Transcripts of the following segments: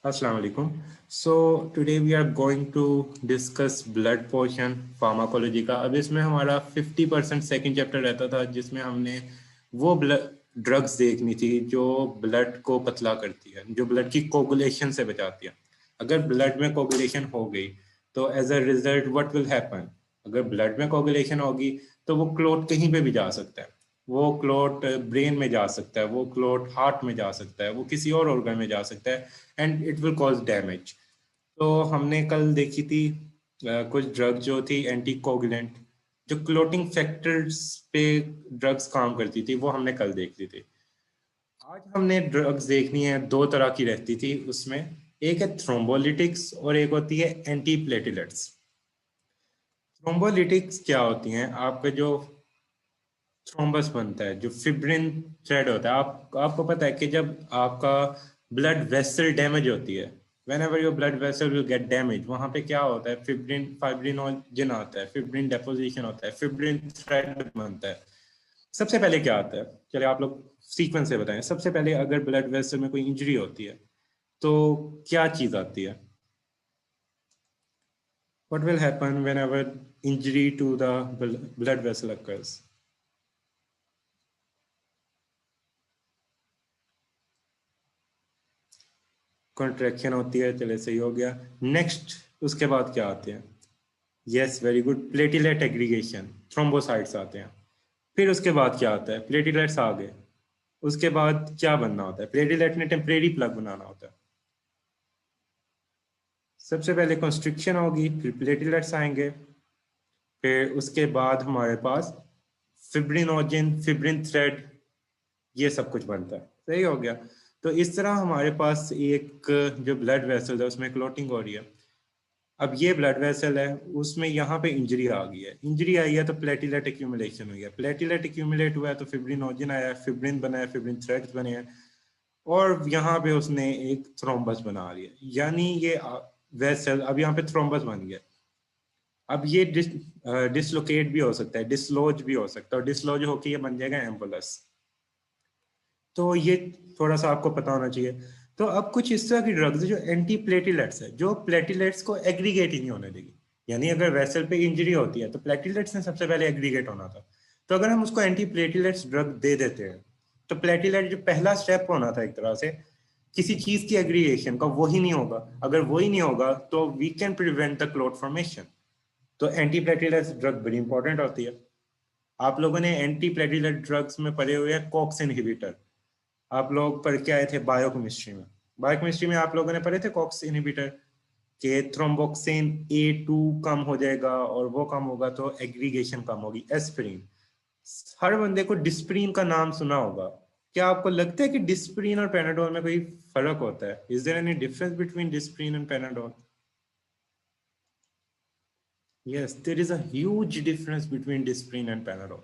Assalamu alaikum. So today we are going to discuss blood portion pharmacology का. अब इसमें हमारा 50% सेकेंड चैप्टर रहता था जिसमें हमने वो ड्रग्स देखनी थी जो ब्लड को पतला करती है, जो ब्लड की कोगुलेशन से बचाती है. अगर ब्लड में कोगुलेशन हो गई तो as a result what will happen. अगर ब्लड में कोगुलेशन होगी तो वो क्लोट कहीं पे भी जा सकता है. वो क्लोट ब्रेन में जा सकता है, वो क्लोट हार्ट में जा सकता है, वो किसी और ऑर्गन में जा सकता है and it will cause damage. तो हमने कल देखी थी कुछ ड्रग जो थी एंटी कोगुलेंट, जो क्लोटिंग फैक्टर्स पे ड्रग्स काम करती थी, वो हमने कल देख ली थी. आज हमने ड्रग्स देखनी है, दो तरह की रहती थी उसमें. एक है थ्रोम्बोलिटिक्स और एक होती है एंटी प्लेटिलेट्स. थ्रोम्बोलिटिक्स क्या होती हैं? आपका जो थ्रोम्बस बनता है, जो फिब्रिन थ्रेड होता है, आपको पता है कि जब आपका ब्लड वेसल डैमेज होती है, when ever your blood vessel will get damage, वहां पे क्या होता है? फाइब्रिनोजन आता है, फिब्रिन डेपोजिशन होता है, फिब्रिन थ्रेड बनता है. सबसे पहले क्या आता है? चलिए आप लोग सीक्वेंस से बताएं. सबसे पहले अगर ब्लड वेसल में कोई इंजरी होती है तो क्या चीज आती है? What will happen whenever injury to the blood vessel occurs? Contraction होती है. चले, सही हो गया. नेक्स्ट, उसके बाद क्या आते हैं? Yes, very good, platelet aggregation, thrombocytes आते हैं. फिर उसके बाद क्या आता है? प्लेटिलेट्स आ गए. उसके बाद क्या बनना होता है? प्लेटिलेट ने टेम्परेरी प्लग बनाना होता है. सबसे पहले कंस्ट्रिक्शन होगी, फिर प्लेटिलेट्स आएंगे, फिर उसके बाद हमारे पास फिब्रिनोजन, फिब्रिन थ्रेड, ये सब कुछ बनता है. सही हो गया. तो इस तरह हमारे पास एक जो ब्लड वेसल है उसमें क्लोटिंग हो रही है. अब ये ब्लड वेसल है, उसमें यहाँ पे इंजरी आ गई है. इंजरी आई है तो प्लेटिलेट एक्यूमुलेशन हुई है. प्लेटिलेट एक्यूमुलेट हुआ है तो फिब्रिनोजन आया है, फिब्रिन बना है, फिब्रिन थ्रेड्स बने हैं, और यहाँ पे उसने एक थ्रोम्बस बना लिया. यानी ये वेसल अब यहाँ पे थ्रोम्बस बन गया. अब ये डिसलोकेट भी हो सकता है, डिसलोज भी हो सकता है, और डिसलोज होकर ये बन जाएगा एम्बुलस. तो ये थोड़ा सा आपको पता होना चाहिए. तो अब कुछ इस तरह की ड्रग्स है जो एंटी प्लेटिलेट्स है, जो प्लेटिलेट्स को एग्रीगेट ही नहीं होने देगी. यानी अगर वेसल पे इंजरी होती है तो प्लेटिलेट्स ने सबसे पहले एग्रीगेट होना था. तो अगर हम उसको एंटी प्लेटिलेट्स ड्रग दे देते हैं तो प्लेटिलेट जो पहला स्टेप होना था एक तरह से किसी चीज की एग्रीगेशन का, वो ही नहीं होगा. अगर वो ही नहीं होगा तो we can prevent the clot formation. तो एंटी प्लेटिलेट्स ड्रग बड़ी इंपॉर्टेंट होती है. आप लोगों ने एंटी प्लेटिलेट ड्रग्स में पढ़े हुए हैं कॉक्स इनहिबिटर. आप लोग पढ़ के आए थे बायोकेमिस्ट्री में. बायोकेमिस्ट्री में आप लोगों ने पढ़े थे कॉक्स इनहिबिटर के थ्रोम्बोक्सिन A2 कम हो जाएगा, और वो कम होगा तो एग्रीगेशन कम होगी. एस्पिरिन, हर बंदे को डिस्प्रिन का नाम सुना होगा. क्या आपको लगता है कि डिस्प्रिन और पेनाडोल में कोई फर्क होता है? Is there any difference between Disprin and Panadol? Yes, there is a huge difference between Disprin and Panadol.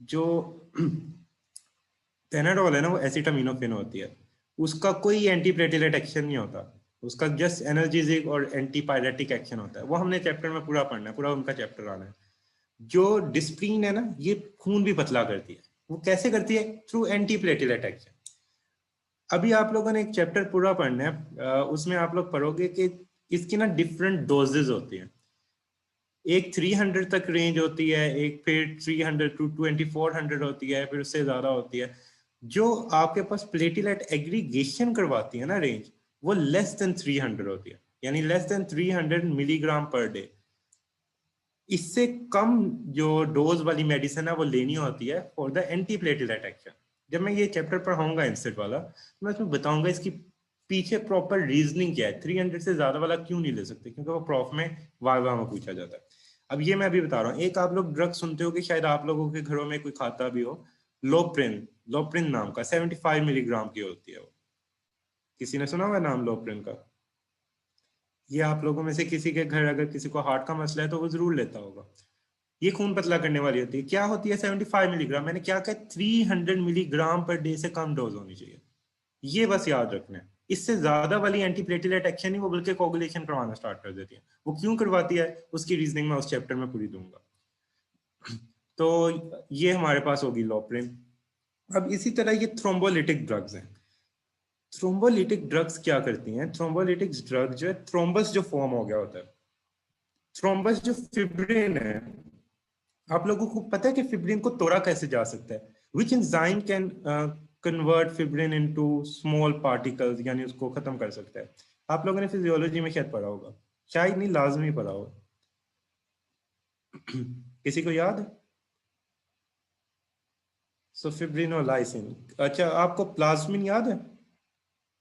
जो पेनाडोल है ना, वो एसिटामिनोफेन होती है. उसका कोई एंटीप्लेटिलेट एक्शन नहीं होता. उसका जस्ट एनर्जेसिक और एंटीपायरेटिक एक्शन होता है. वो हमने चैप्टर में पूरा पढ़ना है, पूरा उनका चैप्टर आना है. जो डिस्प्रीन है ना, ये खून भी पतला करती है. वो कैसे करती है? Through antiplatelet action. अभी आप लोगों ने एक चैप्टर पूरा पढ़ना है, उसमें आप लोग पढ़ोगे कि इसकी ना डिफरेंट डोजेज होती हैं. एक 300 तक रेंज होती है, एक फिर 300 टू 2400 होती है, फिर उससे ज्यादा होती है. जो आपके पास प्लेटिलेट एग्रीगेशन करवाती है ना रेंज, वो लेस देन 300 होती है. यानी less than 300 milligram per day. इससे कम जो डोज वाली मेडिसिन है वो लेनी होती है for the anti platelet action. जब मैं ये चैप्टर पढ़ाऊंगा इंस्टेट वाला, तो मैं उसमें बताऊंगा इसकी पीछे प्रॉपर रीजनिंग क्या है. 300 से ज्यादा वाला क्यों नहीं ले सकते? क्योंकि वो प्रॉफ में वाइवा में पूछा जाता है. अब ये मैं अभी बता रहा हूँ. एक आप लोग ड्रग सुनते हो कि शायद आप लोगों के घरों में कोई खाता भी हो, लोप्रिन. लोप्रिन नाम का 75 मिलीग्राम की होती है वो. किसी ने सुना हुआ नाम लोप्रिन का? ये आप लोगों में से किसी के घर अगर किसी को हार्ट का मसला है तो वो जरूर लेता होगा. ये खून पतला करने वाली होती है. क्या होती है? 75 मिलीग्राम. मैंने क्या कहा? 300 मिलीग्राम पर डे से कम डोज होनी चाहिए. ये बस याद रखना है. इससे ज्यादा वाली एंटीप्लेटिलेट एक्शन ही वो बल्कि कोगुलेशन करवाना स्टार्ट कर देती है. वो क्यों करवाती है उसकी रीजनिंग मैं उस चैप्टर में पूरी दूंगा. तो ये हमारे पास होगी लोप्रिन. अब इसी तरह ये थ्रोम्बोलिटिक ड्रग्स हैं. थ्रोम्बोलिटिक ड्रग्स क्या करती हैं? थ्रोम्बोलिटिक ड्रग जो है, थ्रोम्बस जो फॉर्म हो गया होता है, थ्रोम्बस जो फिब्रिन है, आप लोगों को पता है कि फिब्रिन को तोड़ा कैसे जा सकता है? Which enzyme can convert fibrin into small particles, यानी उसको खत्म कर सकता है? आप लोगों ने फिजियोलॉजी में शायद पढ़ा होगा, शायद नहीं, लाजमी पढ़ा होगा। किसी को याद है? सो फिब्रिनोलाइसिन। अच्छा, आपको प्लाज्मिन याद है?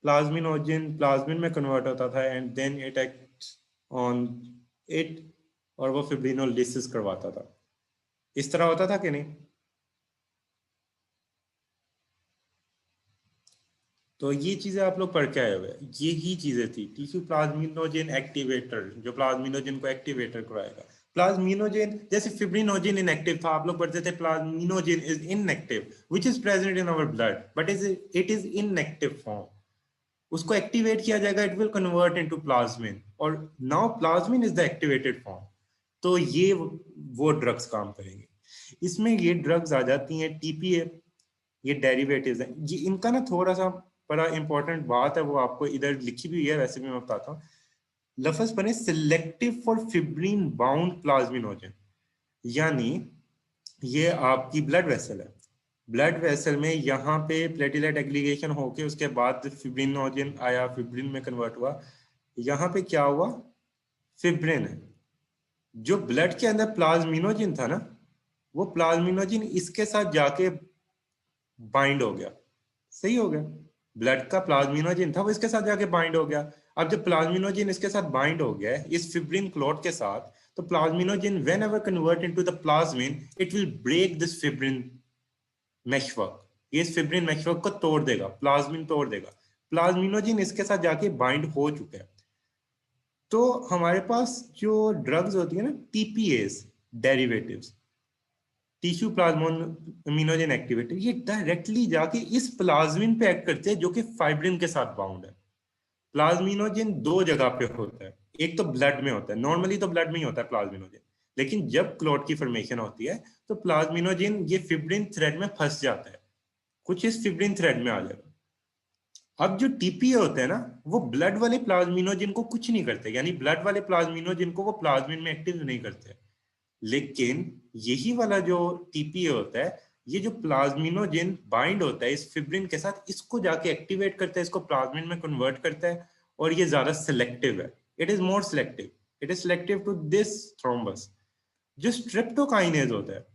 प्लाज्मिनोजन प्लाज्मिन में कन्वर्ट होता था and then it act on it, और वो फिब्रिनोलिसिस करवाता था। इस तरह होता था कि नहीं? तो ये चीजें आप लोग पढ़ के आए हुए, ये ही चीजें थी। टिश्यू प्लाज्मिनोजेन एक्टिवेटर, जो प्लाज्मिनोजेन को एक्टिवेटर कराएगा। प्लाज्मिनोजेन जैसे फिब्रिनोजेन इनएक्टिव था, आप लोग पढ़ते थे plasminogen is inactive which is present in our blood but it is inactive form. उसको एक्टिवेट किया जाएगा, it will convert into plasmin, और now plasmin is the activated form. तो ये वो ड्रग्स काम करेंगे। इसमें ये ड्रग्स आ जाती हैं टीपीए, ये डेरिवेटिव्स हैं। ये इनका ना थोड़ा सा बड़ा इंपॉर्टेंट बात है, वो आपको इधर लिखी भी हुई है, वैसे भी मैं बताता हूँ। लफ्ज बने selective for fibrin bound plasminogen, यानी ये आपकी ब्लड वेसल है। ब्लड वेसल में यहाँ पे प्लेटिलेट एग्रीगेशन होके उसके बाद फिब्रिनोजन आया, फिब्रिन में कन्वर्ट हुआ। यहाँ पे क्या हुआ? फिब्रिन है। जो ब्लड के अंदर प्लाज्मिनोजन था ना, वो प्लाज्मिनोजन इसके साथ जाके बाइंड हो गया। सही हो गया? ब्लड का प्लाज्मिनोजन था, वो इसके साथ जाके बाइंड हो गया। अब जब प्लाज्मिनोजन इसके साथ बाइंड हो गया इस फिब्रिन क्लॉट के साथ, तो plasminogen whenever convert into the plasmin it will break this fibrin meshwork. ये इस फिब्रिन मेशवर्क को तोड़ देगा, प्लाज्मिन तोड़ देगा। प्लाज्मिनोजन इसके साथ जाके बाइंड हो चुका है। तो हमारे पास जो ड्रग्स होती है ना, TPS derivatives, tissue plasminogen activator, ये डायरेक्टली जाके इस प्लाज्मिन पे एक्ट करते हैं जो कि फाइब्रिन के साथ बाउंड है। प्लाज्मिनोजन दो जगह पे होता है, एक तो ब्लड में होता है, नॉर्मली तो ब्लड में ही होता है प्लाज्मिनोजन, लेकिन जब क्लॉट की फॉर्मेशन होती है तो प्लाज्मिनोजन ये फिब्रिन थ्रेड में फंस जाता है, कुछ इस फिब्रिन थ्रेड में आ जाएगा। अब जो टीपीए होते हैं ना, वो ब्लड वाले प्लाज्मिनोजन को कुछ नहीं करते, यानी ब्लड वाले प्लाज्मिनोजन को वो प्लाज्मिन में एक्टिव नहीं करते। लेकिन यही वाला जो टीपीए होता है, ये जो प्लाज्मिनोजन बाइंड होता है इस फिब्रिन के साथ, इसको जाके एक्टिवेट करता है, इसको प्लाज्मिन में कन्वर्ट करता है, और ये ज्यादा सिलेक्टिव है। It is more selective, it is selective to this thrombus. जो स्ट्रेप्टोकाइनेज होता है,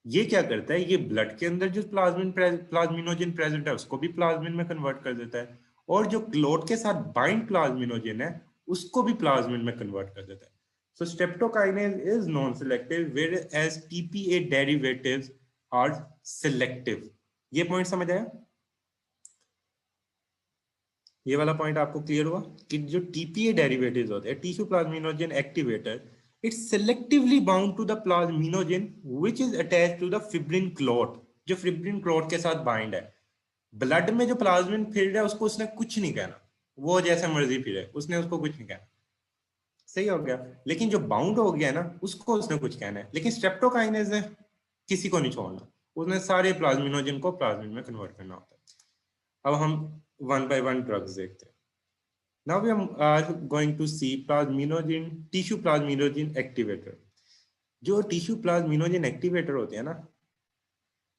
ये क्या करता है? ये ब्लड के अंदर जो प्लाज्मिनोजन प्रेजेंट है उसको भी प्लाज्मिन में कन्वर्ट कर देता है, और जो क्लोट के साथ बाइंड प्लाज्मिनोजन है उसको भी प्लाज्मिन में कन्वर्ट कर देता है। So streptokinase is non-selective, whereas TPA derivatives are selective. ये पॉइंट समझ आया? ये वाला पॉइंट आपको क्लियर हुआ कि जो TPA derivatives होते हैं, tissue plasminogen activator, it's selectively bound to the plasminogen which is attached to the fibrin clot, जो fibrin clot के साथ बाइंड है। ब्लड में जो प्लाज्मिन फिर रहा है उसको उसने कुछ नहीं कहना, वो जैसे मर्जी फिरे, उसने उसको कुछ नहीं कहना। सही हो गया? लेकिन जो बाउंड हो गया ना, उसको उसने कुछ कहना है। लेकिन स्ट्रेप्टोकाइनेज ने किसी को नहीं छोड़ना, उसने सारे प्लाज्मिनोजन को प्लाज्मिन में कन्वर्ट करना होता है। अब हम वन बाय वन ड्रग्स देखते हैं। Now we are going to see plasminogen, tissue plasminogen activator. जो टिश्यू प्लाज्मिनोजन एक्टिवेटर होते हैं ना,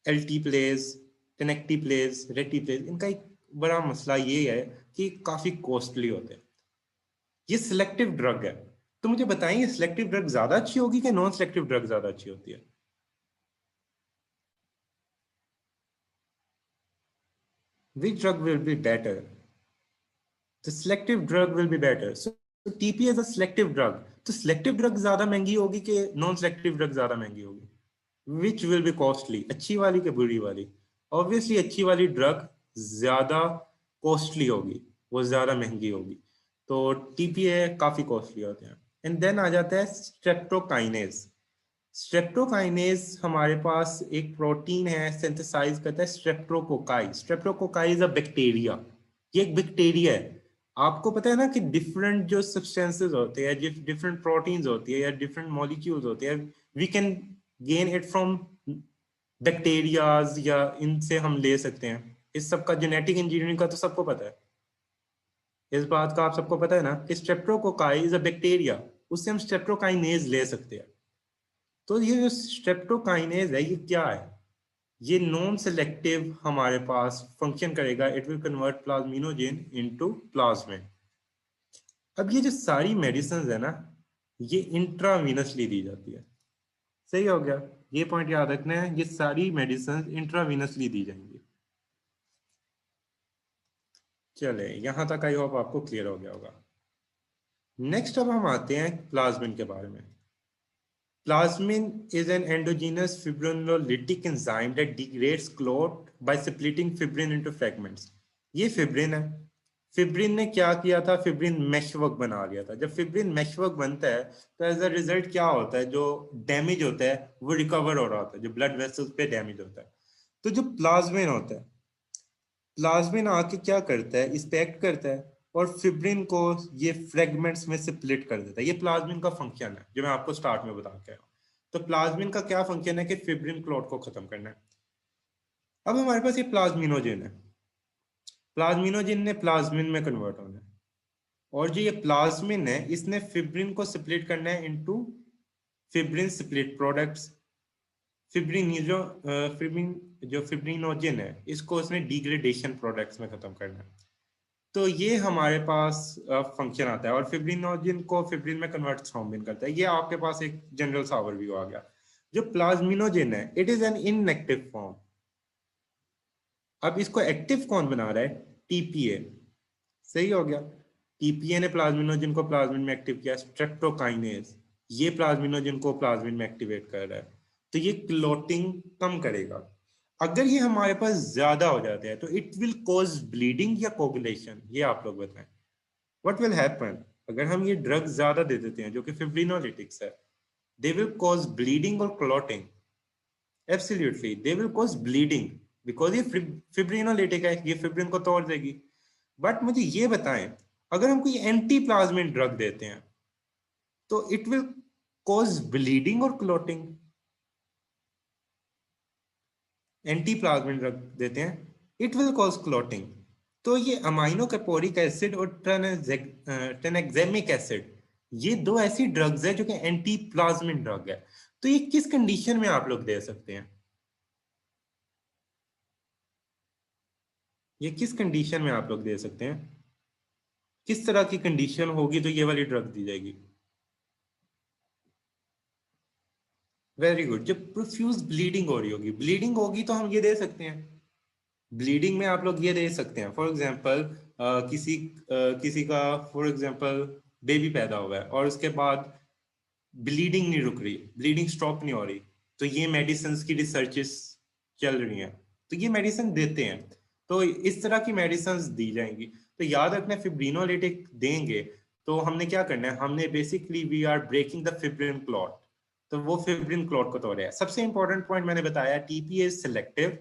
एल्टीप्लेज, टेनेक्टिप्लेज, रेटिप्लेज, इनका एक बड़ा मसला ये है कि काफी कॉस्टली होते हैं। ये सिलेक्टिव ड्रग है। तो मुझे बताइए, सिलेक्टिव ड्रग ज्यादा अच्छी होगी कि नॉन सिलेक्टिव ड्रग ज्यादा अच्छी होती है? Which drug will be better? The selective drug will be better. So TPA is a selective drug. तो selective drug ज्यादा महंगी होगी कि नॉन सेलेक्टिव ड्रग ज्यादा महंगी होगी? Which will be costly? अच्छी वाली कि बुरी वाली? Obviously अच्छी वाली ड्रग ज्यादा कॉस्टली होगी, वो ज्यादा महंगी होगी। तो टीपीए काफी कॉस्टली होते हैं। एंड देन आ जाता है स्ट्रेप्टोकाइनेज। स्ट्रेप्टोकाइनेज हमारे पास एक प्रोटीन है, सिंथेसाइज करता है streptococci. Streptococci is a bacteria, ये एक बैक्टीरिया है। आपको पता है ना कि डिफरेंट जो सब्सटेंसेस होते हैं, डिफरेंट प्रोटीन्स होती है या डिफरेंट मॉलिक्यूल्स होते हैं, we can gain it from bacterias, या इनसे हम ले सकते हैं। इस सब का जेनेटिक इंजीनियरिंग का तो सबको पता है। इस बात का आप सबको पता है ना कि स्ट्रेप्टोकोकाई इज अ बैक्टीरिया, उससे हम स्ट्रेप्टोकाइनेज ले सकते हैं। तो ये जो स्ट्रेप्टोकाइनेज है ये क्या है? ये नॉन सेलेक्टिव हमारे पास फंक्शन करेगा, it will convert plasminogen into plasmin. अब ये जो सारी मेडिसिन है ना ये इंट्रावीनसली दी जाती है, सही हो गया? ये पॉइंट याद रखना है, ये सारी मेडिसिन इंट्रावीनसली दी जाएंगी। चले यहां तक आई होप आपको क्लियर हो गया होगा। नेक्स्ट अब हम आते हैं प्लाज्मिन के बारे में। Plasmin is an endogenous fibrinolytic enzyme that degrades clot by splitting fibrin into fragments. ये फिब्रिन है। फिब्रिन ने क्या किया था? फिब्रिन मेशवर्क बना लिया था। जब फिब्रिन मेशवर्क बनता है तो एज अ रिजल्ट क्या होता है? जो डैमेज होता है वो रिकवर हो रहा होता है, जो ब्लड वेसल्स पे डैमेज होता है। तो जो प्लाज्मिन होता है, प्लाज्मिन आके क्या करता है? इस पे एक्ट करता है और फिब्रिन को ये फ्रेगमेंट्स में स्प्लिट कर देता है। ये प्लाज्मिन का फंक्शन है जो मैं आपको स्टार्ट में बता के आया हूं। तो प्लाज्मिन का क्या फंक्शन है कि फिब्रिन क्लॉट को खत्म करना है। अब हमारे पास ये प्लाज्मिनोजेन है, प्लाज्मिनोजेन ने प्लाज्मिन में कन्वर्ट होना है, और जो ये प्लाज्मिन है इसने फिब्रिन को स्प्लिट करना है into fibrin split products. Fibrin जो फिब्रिन जो फिब्रिनोजेन है इसको उसने डिग्रेडेशन प्रोडक्ट्स में खत्म करना है। तो ये हमारे पास फंक्शन आता है, और फिब्रिनोजेन को फिब्रिन में कन्वर्ट थ्रोम्बिन करता है। ये आपके पास एक जनरल सा ओवरव्यू आ गया। जो प्लाज्मिनोजेन है it is an inactive form. अब इसको एक्टिव कौन बना रहा है? टीपीए, सही हो गया? टीपीए ने प्लाज्मिनोजेन को प्लाज्मिन में एक्टिव किया, स्ट्रेप्टोकाइनेज ये प्लाज्मिनोजेन को प्लाज्मिन में एक्टिवेट कर रहा है। तो ये क्लोटिंग कम करेगा। अगर ये हमारे पास ज्यादा हो जाते हैं तो इट विल कॉज ब्लीडिंग या कोगुलेशन। ये आप लोग बताएं व्हाट विल हैपन अगर हम ये ड्रग ज्यादा दे देते हैं जो कि फिब्रिनोलिटिक्स है? दे विल कॉज ब्लीडिंग और clotting. Absolutely they will cause bleeding because ये फिब्रिनोलिटिक है, ये फिब्रिन को तोड़ देगी। बट मुझे ये बताएं अगर हम कोई एंटी प्लाज्मिन ड्रग देते हैं तो इट विल कॉज ब्लीडिंग और क्लॉटिंग। एंटी प्लाज्मिन ड्रग देते हैं इट विल कॉज क्लॉटिंग। तो ये अमाइनो कैपोरिक एसिड और टेनेक्सेमिक एसिड ये दो ऐसी ड्रग्स है जो कि एंटी प्लाज्मिन ड्रग है। तो ये किस कंडीशन में आप लोग दे सकते हैं? ये किस कंडीशन में आप लोग दे सकते हैं? किस तरह की कंडीशन होगी तो ये वाली ड्रग दी जाएगी? वेरी गुड, जब प्रोफ्यूज ब्लीडिंग हो रही होगी, ब्लीडिंग होगी तो हम ये दे सकते हैं। ब्लीडिंग में आप लोग ये दे सकते हैं, फॉर एग्जांपल किसी का फॉर एग्जांपल बेबी पैदा हुआ है और उसके बाद ब्लीडिंग नहीं रुक रही, ब्लीडिंग स्टॉप नहीं हो रही, तो ये मेडिसिन की रिसर्चेस चल रही हैं, तो ये मेडिसिन देते हैं। तो इस तरह की मेडिसिन दी जाएंगी। तो याद रखना फिब्रिनोलिटिक देंगे तो हमने क्या करना है? हमने basically we are breaking the fibrin clot. तो वो फिब्रिन क्लॉट को तोड़ है। सबसे इंपॉर्टेंट पॉइंट मैंने बताया, टीपीए इज सिलेक्टिव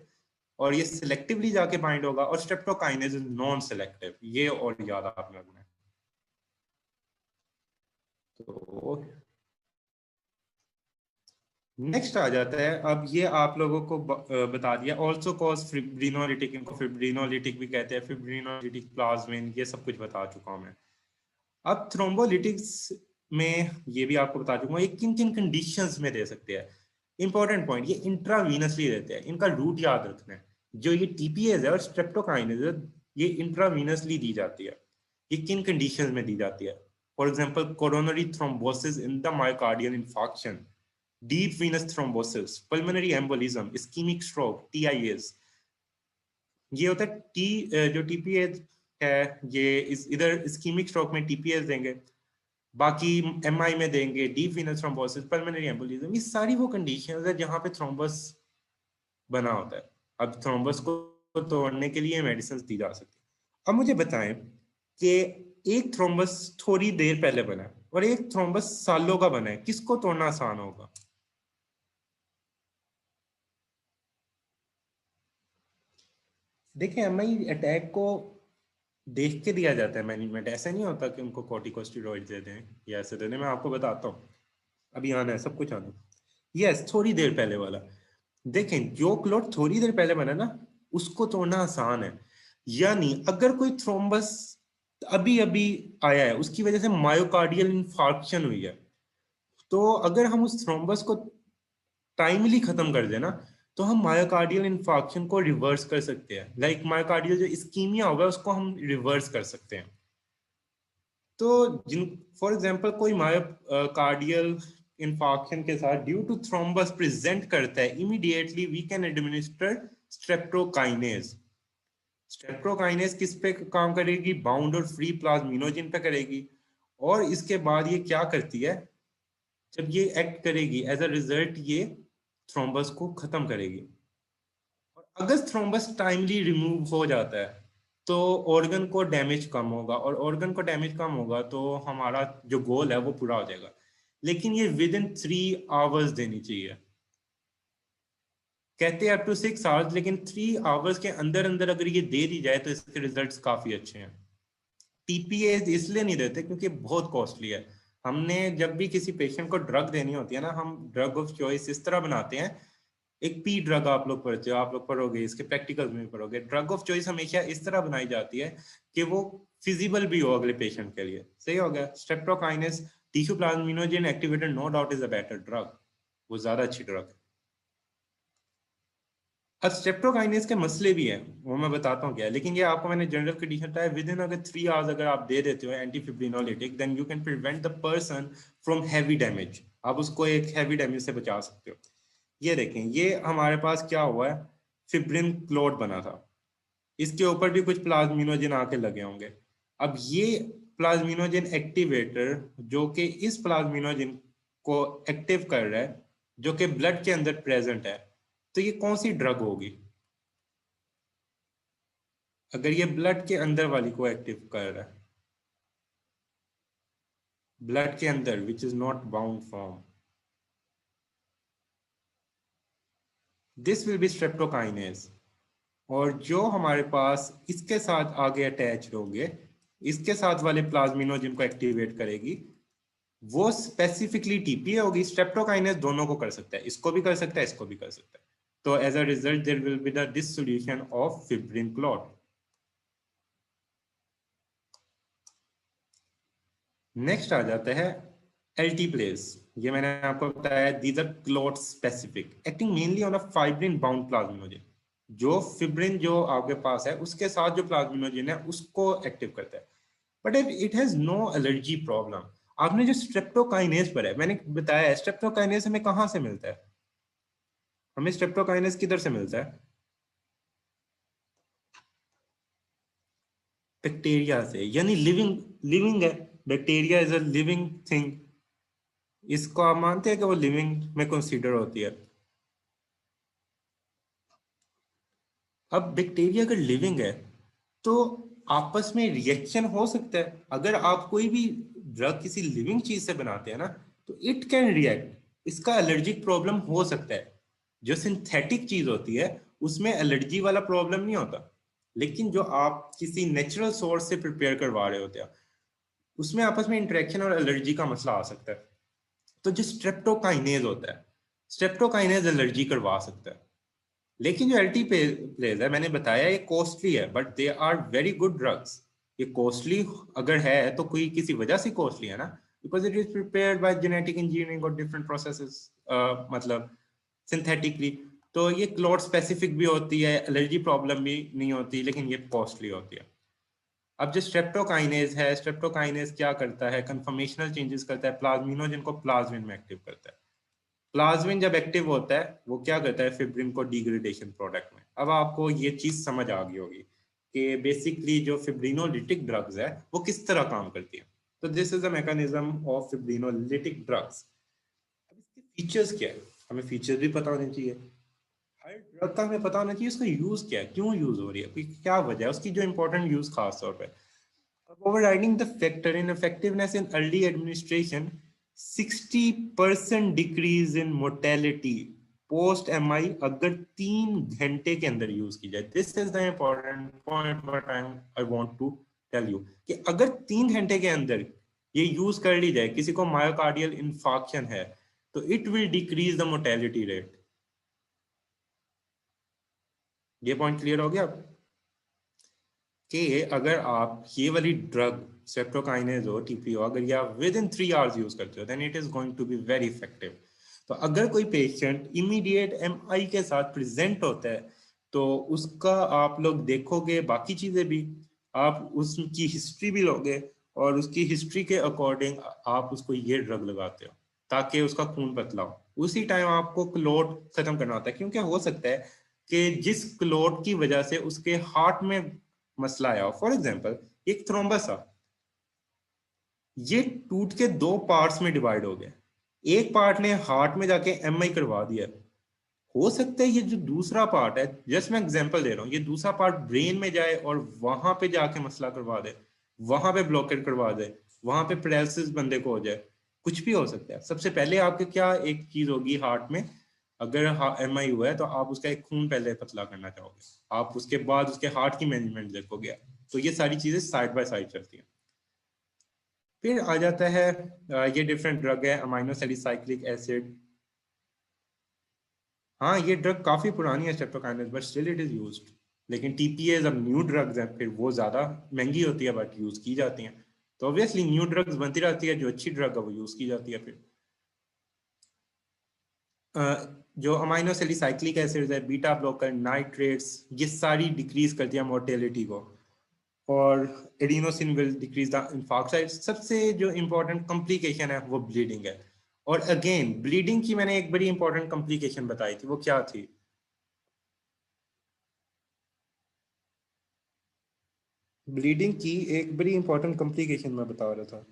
और ये सिलेक्टिवली जाके बाइंड होगा, और स्ट्रेप्टोकाइनेज इज नॉन सिलेक्टिव। ये और याद आपने रखना है। तो नेक्स्ट आ जाता है, अब ये आप लोगों को बता दिया ऑल्सो कॉज फिब्रिनोलिटिक, इनको फिब्रिनोलिटिक भी कहते हैं, फिब्रिनोलिटिक प्लाज्मिन, ये सब कुछ बता चुका हूं मैं। अब थ्रोम्बोलिटिक्स में ये भी आपको बता चुका हूं ये किन किन कंडीशंस में दे सकते हैं। इंपॉर्टेंट पॉइंट, ये इंट्रावीनसली देते हैं, इनका रूट याद रखना है। जो ये टीपीएज है और स्ट्रेप्टोकाइनेज है ये इंट्रावीनसली दी जाती है। ये किन कंडीशंस में दी जाती है? For example coronary thrombosis in the myocardial infarction, deep Venus thrombosis, pulmonary embolism, ischaemic stroke, TIS. ये होता है जो टीपीएस है ये इधर इस्कीमिक स्ट्रोक में टीपीएस देंगे, बाकी एमआई में देंगे deep Venus thrombosis, pulmonary embolism. ये सारी वो कंडीशंस है जहां पे थ्रोम्बस बना होता है। अब थ्रोम्बस को तोड़ने के लिए मेडिसिन दी जा सकती है। अब मुझे बताएं कि एक थ्रोम्बस थोड़ी देर पहले बना है और एक थ्रोम्बस सालों का बना है, किसको तोड़ना आसान होगा? देखिए एमआई अटैक को देख के दिया जाता है मैनेजमेंट, ऐसा नहीं होता कि उनको कॉर्टिकोस्टेरॉइड दे दें या ऐसे दे दें। मैं आपको बताता हूँ, अभी आना है, सब कुछ आना है। यस, थोड़ी देर पहले वाला। देखें जो क्लॉट थोड़ी देर पहले बना ना उसको तोड़ना आसान है। यानी अगर कोई थ्रोम्बस अभी अभी आया है, उसकी वजह से मायोकार्डियल इंफार्क्शन हुई है। तो अगर हम उस थ्रोम्बस को टाइमली खत्म कर देना तो हम मायोकार्डियल इंफार्क्शन को रिवर्स कर सकते हैं। लाइक मायोकार्डियल जो इस्कीमिया होगा उसको हम रिवर्स कर सकते हैं। तो जिन फॉर एग्जांपल कोई मायोकार्डियल इंफार्क्शन के साथ ड्यू टू थ्रोम्बस प्रेजेंट करता है, immediately we can administer streptokinase. Streptokinase किस पे काम करेगी? बाउंड और फ्री प्लाज्मिनोजेन पे करेगी। और इसके बाद ये क्या करती है? जब ये एक्ट करेगी एज अ रिजल्ट ये थ्रोम्बस को खत्म करेगी। और अगर थ्रोम्बस टाइमली रिमूव हो जाता है तो ऑर्गन को डैमेज कम होगा, और ऑर्गन को डैमेज कम होगा तो हमारा जो गोल है वो पूरा हो जाएगा। लेकिन ये विद इन 3 आवर्स देनी चाहिए। कहते हैं अप टू 6 आवर्स, लेकिन 3 आवर्स के अंदर अंदर अगर ये दे दी जाए तो इसके रिजल्ट्स काफी अच्छे हैं। टीपीए इसलिए नहीं देते क्योंकि बहुत कॉस्टली है। हमने जब भी किसी पेशेंट को ड्रग देनी होती है ना, हम ड्रग ऑफ चॉइस इस तरह बनाते हैं। एक पी ड्रग आप लोग पढ़ते हो, आप लोग पढ़ोगे, इसके प्रैक्टिकल में भी पढ़ोगे। ड्रग ऑफ चॉइस हमेशा इस तरह बनाई जाती है कि वो फिजिबल भी हो अगले पेशेंट के लिए। सही हो गया। Streptokinase tissue plasminogen activator no doubt is a better drug, वो ज्यादा अच्छी ड्रग है। अब स्ट्रेप्टोकाइनेस के मसले भी हैं, वो मैं बताता हूँ क्या है। लेकिन ये आपको मैंने जनरल कंडीशन बताया, विद इन अगर 3 आवर्स अगर आप दे देते हो anti fibrinolytic, then you can prevent the person from heavy damage. आप उसको एक हैवी डैमेज से बचा सकते हो। ये देखें, ये हमारे पास क्या हुआ है, फिब्रिन क्लॉट बना था। इसके ऊपर भी कुछ प्लाज्मिनोजेन आके लगे होंगे। अब ये प्लाज्मिनोजेन एक्टिवेटर जो कि इस प्लाज्मिनोजेन को एक्टिव कर रहा है, जो कि ब्लड के अंदर प्रेजेंट है, तो ये कौन सी ड्रग होगी? अगर ये ब्लड के अंदर वाली को एक्टिव कर रहा है, ब्लड के अंदर which is not bound from, this will be streptokinase. और जो हमारे पास इसके साथ आगे अटैच होंगे, इसके साथ वाले प्लाज्मिनोजेन को एक्टिवेट करेगी, वो स्पेसिफिकली टीपीए होगी। स्ट्रेप्टोकाइनेज दोनों को कर सकता है, इसको भी कर सकता है, इसको भी कर सकता है। तो as a result there will be the dissolution of fibrin clot. Next आ जाता है एल्टीप्लेस। ये मैंने आपको बताया, these are clot specific acting mainly on a fibrin bound plasminogen. जो फिब्रिन जो आपके पास है उसके साथ जो प्लाज्मिनोजेन है उसको एक्टिव करता है। But it has no allergy problem. आपने जो स्ट्रेप्टोकाइनेज पर है, मैंने बताया स्ट्रेप्टोकाइनेज हमें कहाँ से मिलता है? हमें स्ट्रेप्टोकाइनेज किधर से मिलता है? बैक्टीरिया से, यानी लिविंग लिविंग है। Bacteria is a living thing. इसको आप मानते हैं कि वो लिविंग में कंसीडर होती है? अब बैक्टीरिया अगर लिविंग है तो आपस में रिएक्शन हो सकता है। अगर आप कोई भी ड्रग किसी लिविंग चीज से बनाते हैं ना, तो इट कैन रिएक्ट, इसका एलर्जिक प्रॉब्लम हो सकता है। जो सिंथेटिक चीज होती है उसमें एलर्जी वाला प्रॉब्लम नहीं होता। लेकिन जो आप किसी नेचुरल सोर्स से प्रिपेयर करवा रहे होते हैं, उसमें आपस में इंटरेक्शन और एलर्जी का मसला आ सकता है। तो जो स्ट्रेप्टोकाइनेज होता है, स्ट्रेप्टोकाइनेज एलर्जी करवा सकता है। लेकिन जो एल्टी प्लेज है, मैंने बताया ये कॉस्टली है, but they are very good drugs. ये कॉस्टली अगर है तो कोई किसी वजह से कॉस्टली है ना, because it is prepared by genetic engineering और डिफरेंट प्रोसेसेस, मतलब सिंथेटिकली। तो ये क्लॉट स्पेसिफिक भी होती है, एलर्जी प्रॉब्लम भी नहीं होती, लेकिन ये कॉस्टली होती है। अब जो स्ट्रेप्टोकाइनेज है, स्ट्रेप्टोकाइनेज क्या करता है? कंफर्मेशनल चेंजेस करता है प्लाज्मिनोजेन को प्लाज्मिन में एक्टिव करता है। प्लाज्मिन जब एक्टिव होता है वो क्या करता है? फिब्रिन को डिग्रेडेशन प्रोडक्ट में। अब आपको ये चीज समझ आ गई होगी कि बेसिकली जो फिब्रिनोलिटिक ड्रग्स है वो किस तरह काम करती है। तो this is the mechanism of fibrinolytic drugs. अब इसके फीचर्स क्या है? हमें फीचर्स भी पता होने चाहिए। हर ड्रग का हमें पता होना चाहिए उसका यूज क्या है, क्यों यूज हो रही है, क्या वजह है उसकी, जो इंपॉर्टेंट यूज खास तौर पर। Overriding the factor in effectiveness in early administration, 60% decrease in mortality post MI अगर 3 घंटे के अंदर यूज की जाए। This is the important point what I want to tell you, कि अगर 3 घंटे के अंदर ये यूज कर ली जाए, किसी को मायोकार्डियल इंफार्क्शन है, तो it will decrease the mortality rate. ये पॉइंट क्लियर हो गया? कि अगर आप ये वाली ड्रग स्ट्रेप्टोकाइनेज हो, टीपी हो, अगर ये आप विद इन 3 आवर्स यूज करते हो then it is going to be very effective. तो अगर कोई पेशेंट इमीडिएट एमआई के साथ प्रेजेंट होता है तो उसका आप लोग देखोगे, बाकी चीजें भी आप उसकी हिस्ट्री भी लोगे और उसकी हिस्ट्री के अकॉर्डिंग आप उसको ये ड्रग लगाते हो ताकि उसका खून पतला हो। उसी टाइम आपको क्लोट खत्म करना होता है, क्योंकि हो सकता है कि जिस क्लोट की वजह से उसके हार्ट में मसला आया हो, फॉर एग्जाम्पल एक थ्रोम्बस आ, ये टूट के 2 पार्ट्स में डिवाइड हो गया, एक पार्ट ने हार्ट में जाके एमआई करवा दिया, हो सकता है ये जो दूसरा पार्ट है, जस्ट मैं एग्जांपल दे रहा हूँ, ये दूसरा पार्ट ब्रेन में जाए और वहां पे जाके मसला करवा दे, वहां पे ब्लॉकेट करवा दे, वहां पे पैरालिसिस बंदे को हो जाए, कुछ भी हो सकता है। सबसे पहले आपके क्या एक चीज होगी हार्ट में, अगर एमआई हुआ है तो आप उसका एक खून पहले पतला करना चाहोगे, आप उसके बाद उसके हार्ट की मैनेजमेंट देखोगे। तो ये सारी चीजें साइड बाय साइड चलती हैं। फिर आ जाता है ये डिफरेंट ड्रग है अमाइनो सैलिसाइक्लिक एसिड। हाँ ये ड्रग काफी पुरानी है streptokinase, but still it is used. लेकिन टीपीएज अब न्यू ड्रग्स हैं, फिर वो ज्यादा महंगी होती है बट यूज की जाती हैं। तो ऑब्वियसली न्यू ड्रग्स बनती रहती है, जो अच्छी ड्रग है वो यूज की जाती है। फिर जो अमाइनो सैलिसाइक्लिक एसिड्स है, बीटा ब्लॉकर, नाइट्रेट्स, ये सारी डिक्रीज करती है मोर्टेलिटी को, और एडिनोसिन विल डिक्रीज द इंफार्क्ट। सबसे जो इंपॉर्टेंट कॉम्प्लिकेशन है वो ब्लीडिंग है। और अगेन ब्लीडिंग की मैंने एक बड़ी इंपॉर्टेंट कॉम्प्लिकेशन बताई थी, वो क्या थी? ब्लीडिंग की एक बड़ी इंपॉर्टेंट कॉम्प्लिकेशन मैं बता रहा था,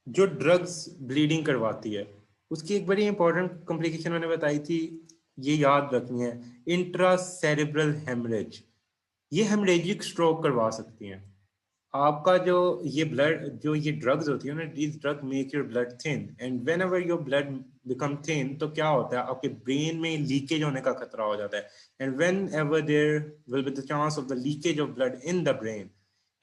जो ड्रग्स ब्लीडिंग करवाती है उसकी एक बड़ी इंपॉर्टेंट कॉम्प्लिकेशन मैंने बताई थी, ये याद रखनी है, इंट्रा सेरेब्रल हेमरेज। ये हेमरेजिक स्ट्रोक करवा सकती हैं। आपका जो ये ब्लड, जो ये ड्रग्स होती है ना, these drug make your blood thin, and when ever your blood become thin तो क्या होता है, आपके ब्रेन में लीकेज होने का खतरा हो जाता है। And whenever there will be the chance of the leakage of blood in the brain,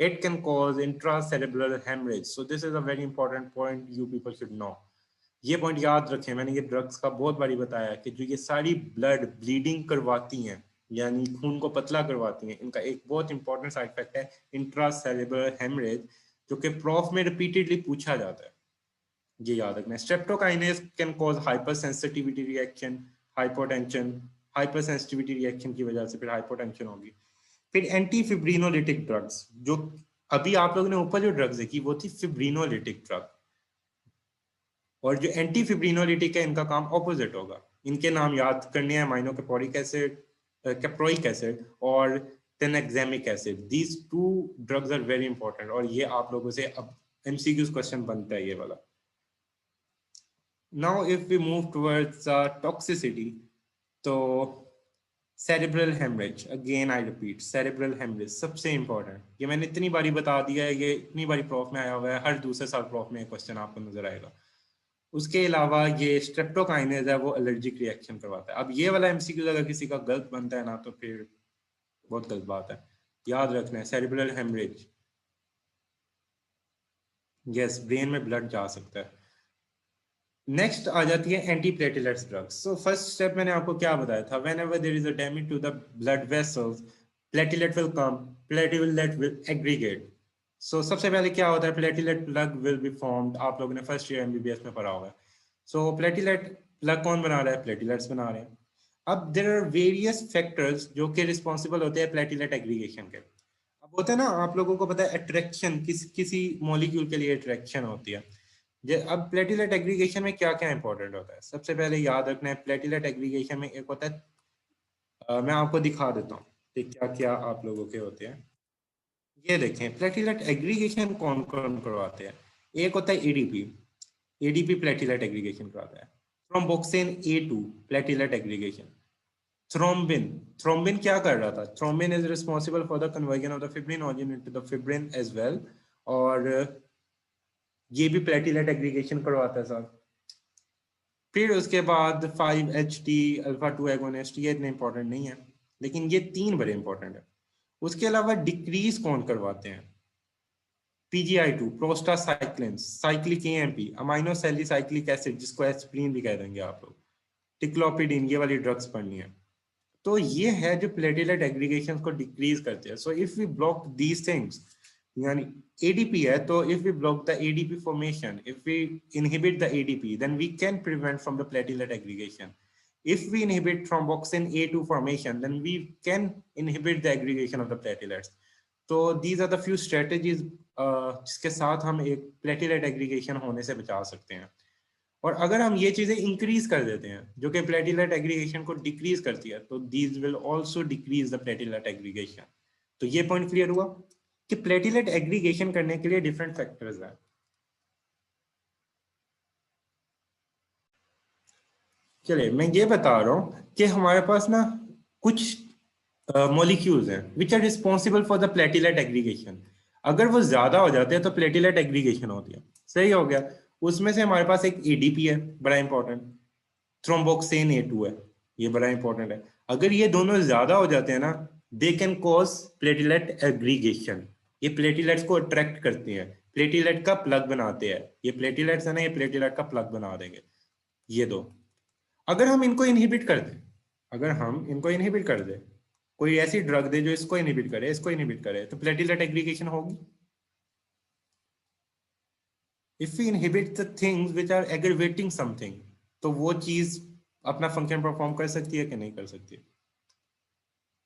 it can cause intracerebral hemorrhage. So this is a very important point you people should know. ये point याद रखें, मैंने ये drugs का बहुत बारी बताया कि जो ये सारी ब्लड ब्लीडिंग करवाती हैं यानी खून को पतला करवाती हैं, इनका एक बहुत इंपॉर्टेंट साइड इफेक्ट है इंट्रासेरेब्रल हेमरेज, जो कि प्रॉफ में रिपीटेडली पूछा जाता है। ये याद रखना है। Streptokinase can cause hyper sensitivity reaction, hypotension, hyper sensitivity reaction की वजह से फिर हाइपोटेंशन होगी। फिर एंटी फिब्रिनोलिटिक ड्रग्स, जो अभी आप लोगों ने ऊपर जो ड्रग्स देखी वो थी फिब्रिनोलिटिक ड्रग, और जो एंटी फिब्रिनोलिटिक है इनका काम ऑपोजिट होगा। इनके नाम याद करने हैं, amino caproic acid, caproic acid और tranexamic acid. These two drugs are very important, और ये आप लोगों से अब एमसीक्यूज क्वेश्चन बनता है ये वाला। Now if we move towards toxicity, तो cerebral haemorrhage, again I repeat, cerebral haemorrhage सबसे इंपॉर्टेंट। ये मैंने इतनी बारी बता दिया है, ये इतनी बारी प्रॉफ में आया हुआ है, हर दूसरे साल प्रॉफ में क्वेश्चन आपको नजर आएगा। उसके अलावा ये स्ट्रेप्टोकाइनेज है, वो एलर्जिक रिएक्शन करवाता है। अब ये वाला एमसीक्यू अगर किसी का गलत बनता है ना तो फिर बहुत गलत बात है। याद रखना है सेरेब्रल हेमरेज, यस ब्रेन में ब्लड जा सकता है। नेक्स्ट आ जाती है anti platelets drugs. So first step मैंने आपको क्या बताया था, whenever there is a damage to the blood vessels, platelet will come, platelet will aggregate. So सबसे पहले क्या होता है, platelet plug will be formed. आप लोगों ने फर्स्ट ईयर एमबीबीएस में पढ़ा होगा। सो प्लेटलेट प्लग कौन बना रहा है? प्लेटलेट्स बना रहे हैं। अब देयर आर वेरियस फैक्टर्स जो कि रिस्पॉन्सिबल होते हैं प्लेटलेट एग्रीगेशन के। अब होता है ना, आप लोगों को पता है अट्रैक्शन, किसी मॉलिक्यूल के लिए अट्रैक्शन होती है। अब प्लेटलेट एग्रीगेशन में क्या क्या इंपॉर्टेंट होता है, सबसे पहले याद रखना है प्लेटलेट एग्रीगेशन में एक होता है, मैं आपको दिखा देता हूँ कि क्या क्या आप लोगों के होते हैं। ये देखें प्लेटलेट एग्रीगेशन कौन कौन करवाते हैं। एक होता है एडीपी, एडीपी प्लेटलेट एग्रीगेशन करवाता है। Thromboxane A two platelet aggregation. Thrombin, thrombin क्या कर रहा था, thrombin is responsible for the conversion of the fibrinogen into the fibrin as well, और ये भी प्लेटलेट एग्रीगेशन करवाता है सर। फिर उसके बाद 5-HT अल्फा 2 एगोनिस्ट, ये इतने इंपॉर्टेंट नहीं है, लेकिन ये 3 बड़े इंपॉर्टेंट है। उसके अलावा डिक्रीज कौन करवाते हैं, PGI2, prostacyclin, cyclic AMP, amino salicylic acid जिसको एस्प्रिन भी कह देंगे आप लोग, टिक्लोपिडिन, ये वाली ड्रग्स पढ़नी है। तो ये है जो प्लेटलेट एग्रीगेशन को डिक्रीज करते हैं. So if we block these things, यानी एडीपी है, तो if we block the ADP formation, if we inhibit the ADP, then we can prevent from the platelet aggregation. If we inhibit thromboxane A2 formation, then we can inhibit the aggregation of the platelets. So these are the few strategies जिसके साथ हम एक platelet aggregation होने से बचा सकते हैं. और अगर हम ये चीजें इंक्रीज कर देते हैं जो कि प्लेटलेट एग्रीगेशन को डिक्रीज करती है, तो these will also decrease the platelet aggregation. तो ये पॉइंट क्लियर हुआ कि प्लेटलेट एग्रीगेशन करने के लिए डिफरेंट फैक्टर्स हैं. चलिए मैं ये बता रहा हूँ कि हमारे पास ना कुछ मॉलिक्यूल्स हैं which are responsible for the platelet aggregation. अगर वो ज्यादा हो जाते हैं तो प्लेटलेट एग्रीगेशन होती है. सही हो गया. उसमें से हमारे पास एक एडीपी है, बड़ा इंपॉर्टेंट. थ्रोम्बोक्सेन A2 है, ये बड़ा इंपॉर्टेंट है. अगर ये दोनों ज्यादा हो जाते हैं ना, they can cause platelet aggregation. ये प्लेटलेट्स को अट्रैक्ट करते हैं, प्लेटलेट का प्लग बनाते हैं. ये प्लेटलेट्स है ना, ये प्लेटलेट का प्लग बना देंगे ये दो. अगर हम इनको इनहिबिट कर दें, अगर हम इनको इनहिबिट कर दें, कोई ऐसी ड्रग दे जो इसको इनहिबिट करे, इसको इनहिबिट करे, तो प्लेटलेट एग्रीगेशन होगी. If we inhibit the things which are aggravating something, तो वो चीज अपना फंक्शन परफॉर्म कर सकती है कि नहीं कर सकती?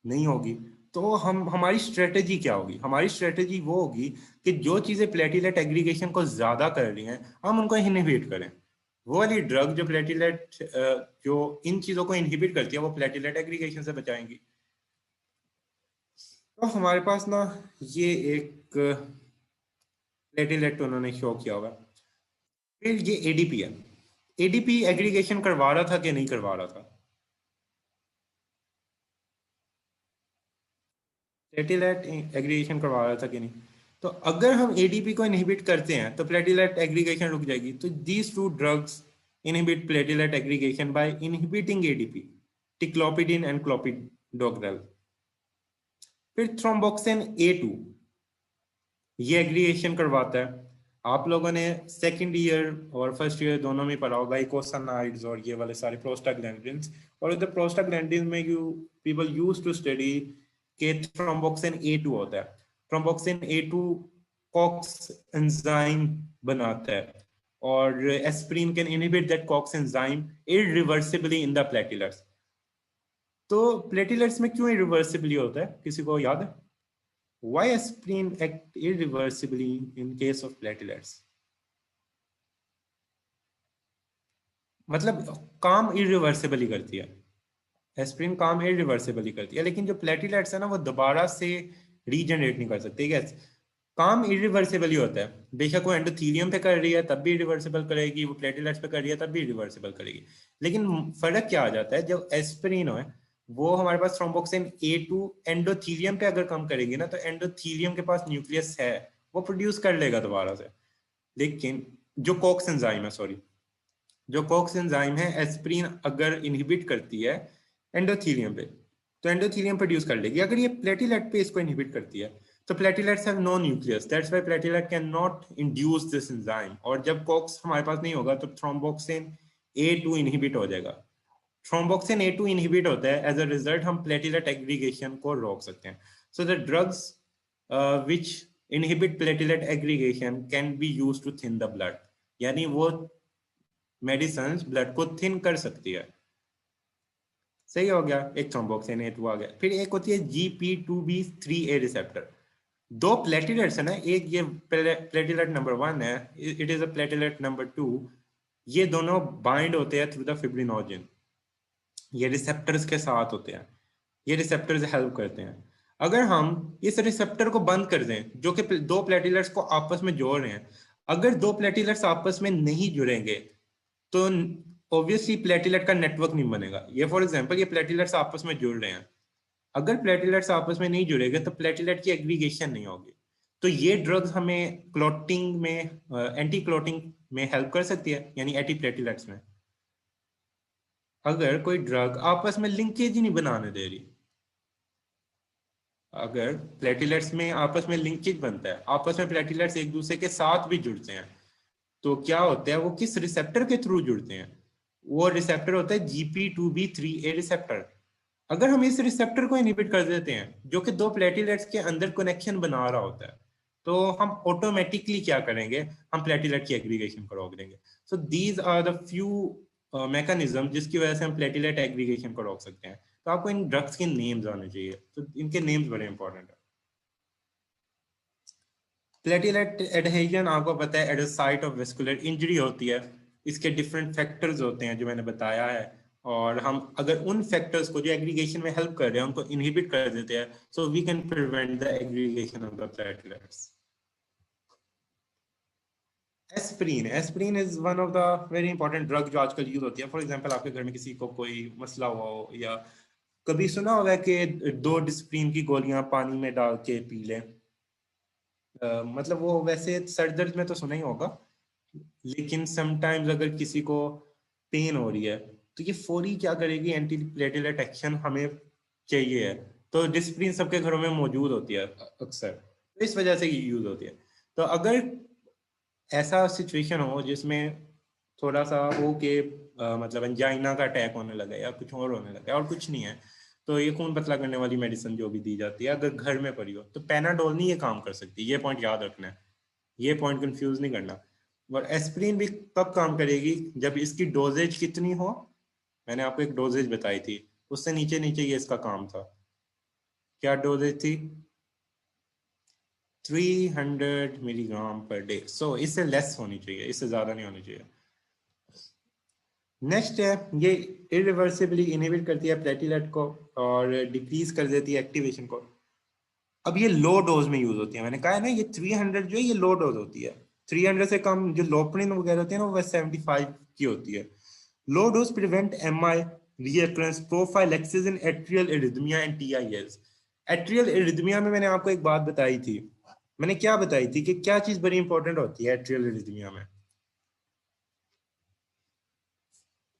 नहीं होगी. तो हमारी स्ट्रेटेजी क्या होगी? हमारी स्ट्रेटेजी वो होगी कि जो चीजें प्लेटलेट एग्रीगेशन को ज्यादा कर रही हैं, हम उनको इनहिबिट करें. वो वाली ड्रग जो प्लेटलेट जो इन चीजों को इनहिबिट करती है, वो प्लेटलेट एग्रीगेशन से बचाएंगी. तो हमारे पास ना ये एक प्लेटलेट उन्होंने शो किया होगा. फिर ये एडीपी है. एडीपी एग्रीगेशन करवा रहा था कि नहीं करवा रहा था? प्लेटलेट एग्रीगेशन करवा रहा था कि नहीं? तो अगर हम एडीपी को इनहिबिट करते हैं तो प्लेटलेट एग्रीगेशन रुक जाएगी. तो these two drugs inhibit platelet aggregation by inhibiting ADP, ticlopidine and clopidogrel. फिर थ्रोम्बोक्सिन A2 ये एग्रीगेशन करवाता है. आप लोगों ने सेकंड ईयर और फर्स्ट ईयर दोनों में पढ़ा होगा इकोसानाइड्स और ये वाले सारे प्रोस्टाग्लैंडिन्स. और इधर प्रोस्टाग्लैंडिन में पीपल यूज्ड टू स्टडी के थ्रोम्बोक्सिन A2 होता है. थ्रोम्बोक्सिन A2 कॉक्स एंजाइम बनाता है, और aspirin can inhibit that COX enzyme irreversibly in the platelets. तो प्लेटलेट्स में क्यों इरिवर्सिबली होता है, किसी को याद है? Why aspirin act irreversibly in case of platelets? मतलब काम इरिवर्सिबली करती है, एस्पिरिन काम इरिवर्सिबली करती है, लेकिन जो प्लेटलेट्स है ना वो दोबारा से रीजनरेट नहीं कर सकते. ठीक है, काम इरिवर्सिबली होता है. बेशक वो एंडोथेलियम पे कर रही है तब भी इरिवर्सिबल करेगी, वो प्लेटलेट्स पे कर रही है तब भी इरिवर्सिबल करेगी. लेकिन फर्क क्या आ जाता है, जब एस्पिरिन है वो हमारे पास थ्रोम्बोक्सिन A2 एंडोथेलियम पे अगर कम करेंगे ना, तो एंडोथेलियम के पास न्यूक्लियस है, वो प्रोड्यूस कर लेगा दोबारा से. लेकिन जो कॉक्स एंजाइम है, सॉरी, जो कॉक्स एंजाइम है, एस्पिरिन अगर इनहिबिट करती है एंडोथेलियम पे, तो एंडोथेलियम प्रोड्यूस कर लेगी. अगर ये प्लेटलेट पे इसको इनहिबिट करती है, तो platelets have no nucleus, that's why platelet can not induce this enzyme. और जब कॉक्स हमारे पास नहीं होगा तो थ्रोम्बोक्सिन A2 इनहिबिट हो जाएगा. थ्रोम्बोक्सिन A2 इनहिबिट होता है, एज अ रिजल्ट हम प्लेटलेट एग्रीगेशन को रोक सकते हैं. So the drugs which inhibit platelet aggregation can be used to thin the blood. यानी वो मेडिसिन ब्लड को थिन कर सकती है. सही हो गया, एक थ्रोम्बोक्सिन A2 आ गया. फिर एक होती है GP2B3A रिसेप्टर. दो प्लेटलेट्स है ना, एक ये प्लेटलेट नंबर 1 है, it is a platelet number 2. ये दोनों बाइंड होते हैं थ्रू द फिब्रिनोजन. ये रिसेप्टर्स के साथ होते हैं, ये रिसेप्टर्स हेल्प करते हैं. अगर हम इस रिसेप्टर को बंद कर दें जो कि दो प्लेटलेट्स को आपस में जोड़ रहे हैं, अगर दो प्लेटलेट्स आपस में नहीं जुड़ेंगे तो ऑब्वियसली प्लेटलेट का नेटवर्क नहीं बनेगा. ये फॉर एग्जांपल ये प्लेटलेट्स आपस में जुड़ रहे हैं, अगर प्लेटलेट्स आपस में नहीं जुड़ेंगे तो प्लेटलेट की एग्रीगेशन नहीं होगी. तो ये ड्रग्स हमें क्लॉटिंग में, एंटी क्लॉटिंग में हेल्प कर सकती है, यानी एंटी प्लेटलेट्स में. अगर कोई ड्रग आपस में लिंकेज ही नहीं बनाने दे रही, अगर प्लेटलेट्स में आपस में लिंकेज बनता है, आपस में प्लेटलेट्स एक दूसरे के साथ भी जुड़ते हैं, तो क्या होता है, वो किस रिसेप्टर के थ्रू जुड़ते हैं? वो रिसेप्टर होता है GP2B3A रिसेप्टर. अगर हम इस रिसेप्टर को इनहिबिट कर देते हैं जो कि दो प्लेटलेट्स के अंदर कनेक्शन बना रहा होता है, तो हम ऑटोमेटिकली क्या करेंगे, हम प्लेटलेट की एग्रीगेशन को रोक देंगे। So these are the few mechanism जिसकी वजह से हम प्लेटलेट एग्रीगेशन को रोक सकते हैं। तो आपको इन ड्रग्स के नेम्स आने चाहिए, तो इनके नेम्स बड़े इंपॉर्टेंट है। प्लेटलेट एडहेजन आपको पता है at the site of vascular injury होती है। इसके डिफरेंट फैक्टर्स होते हैं जो मैंने बताया है, और हम अगर उन फैक्टर्स को जो एग्रीगेशन में हेल्प कर रहे हैं उनको इनहिबिट कर देते हैं, so we can prevent the aggregation of the platelets. Aspirin, aspirin is one of the very important drug जो आजकल यूज होती है। फॉर एग्जांपल आपके घर में किसी को कोई मसला हुआ हो, या कभी सुना होगा कि 2 डिस्प्रीन की गोलियां पानी में डाल के पी लें। मतलब वो वैसे सर दर्द में तो सुना ही होगा, लेकिन समटाइम्स अगर किसी को पेन हो रही है तो ये फौरी क्या करेगी, एंटी प्लेटलेट एक्शन हमें चाहिए है, तो डिस्प्रिन सबके घरों में मौजूद होती है अक्सर, तो इस वजह से ये यूज होती है। तो अगर ऐसा सिचुएशन हो जिसमें थोड़ा सा हो कि मतलब एंजाइना का अटैक होने लगा या कुछ और होने लगा और कुछ नहीं है, तो ये खून पतला करने वाली मेडिसिन जो भी दी जाती है अगर घर में पड़ी हो, तो पेनाडोल नहीं ये काम कर सकती। ये पॉइंट याद रखना है, ये पॉइंट कंफ्यूज नहीं करना। और एस्प्रिन भी तब काम करेगी जब इसकी डोजेज कितनी हो, मैंने आपको एक डोजेज बताई थी, उससे नीचे नीचे ये इसका काम था। क्या डोजेज थी? 300 मिलीग्राम पर डे। सो इससे लेस होनी चाहिए, इससे ज्यादा नहीं होनी चाहिए। नेक्स्ट है, ये इरिवर्सिबली इनहिबिट करती है प्लेटलेट को और डिक्रीज कर देती है एक्टिवेशन को। अब ये लो डोज में यूज होती है, मैंने कहा है ना ये 300 जो है ये लो डोज होती है। 300 से कम जो लोप्रिन वगैरह होती है ना वो 75 की होती है। Low dose prevent MI recurrence prophylaxis in atrial arrhythmia and TIS. Atrial arrhythmia में मैंने आपको एक बात बताई थी, मैंने क्या बताई थी कि क्या चीज बड़ी इंपॉर्टेंट होती है एट्रियल एरिथमिया में।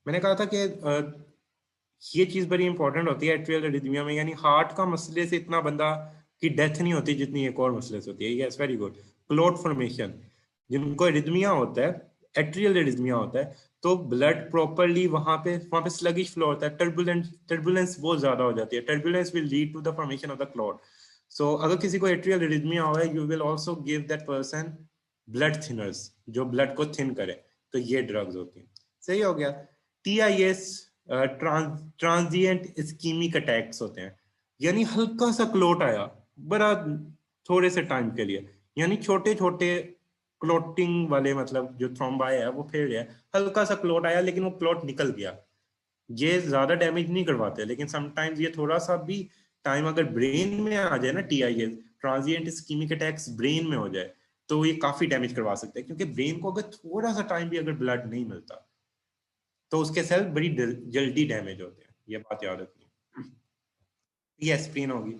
मैंने कहा था कि ये चीज बड़ी इंपॉर्टेंट होती है एट्रियल एरिथमिया में, यानी हार्ट का मसले से इतना बंदा की डेथ नहीं होती जितनी एक और मसले से होती है। Yes, very good. Clot formation, जिनको एरिथमिया होता है, एट्रियल एरिथमिया होता है, तो ब्लड प्रॉपरली वहां पे स्लगिश फ्लो होता है, टर्बुलेंस बहुत ज्यादा हो जाती है। Turbulence will lead to the formation of the clot. So अगर किसी को एट्रियल एरिथमिया हुआ है, you will also give that person blood thinners जो ब्लड को थिन करे, तो ये ड्रग्स होती हैं। सही हो गया। टीआईएस ट्रांजिएंट इस्कीमिक अटैक्स होते हैं, यानी हल्का सा क्लोट आया बड़ा थोड़े से टाइम के लिए, यानी छोटे छोटे क्लोटिंग वाले, मतलब जो थ्रोम्बाई है वो फैल गया, हल्का सा क्लोट आया लेकिन वो क्लोट निकल गया। ये ज्यादा डैमेज नहीं करवाते, लेकिन समटाइम्स ये थोड़ा सा भी टाइम अगर ब्रेन में आ जाए ना, TIS transient ischaemic attacks brain में हो जाए, तो ये काफी डैमेज करवा सकते हैं, क्योंकि ब्रेन को अगर थोड़ा सा टाइम भी अगर ब्लड नहीं मिलता तो उसके सेल बड़ी जल्दी डैमेज होते हैं। ये बात याद रखनी। ये एस्प्रिन होगी।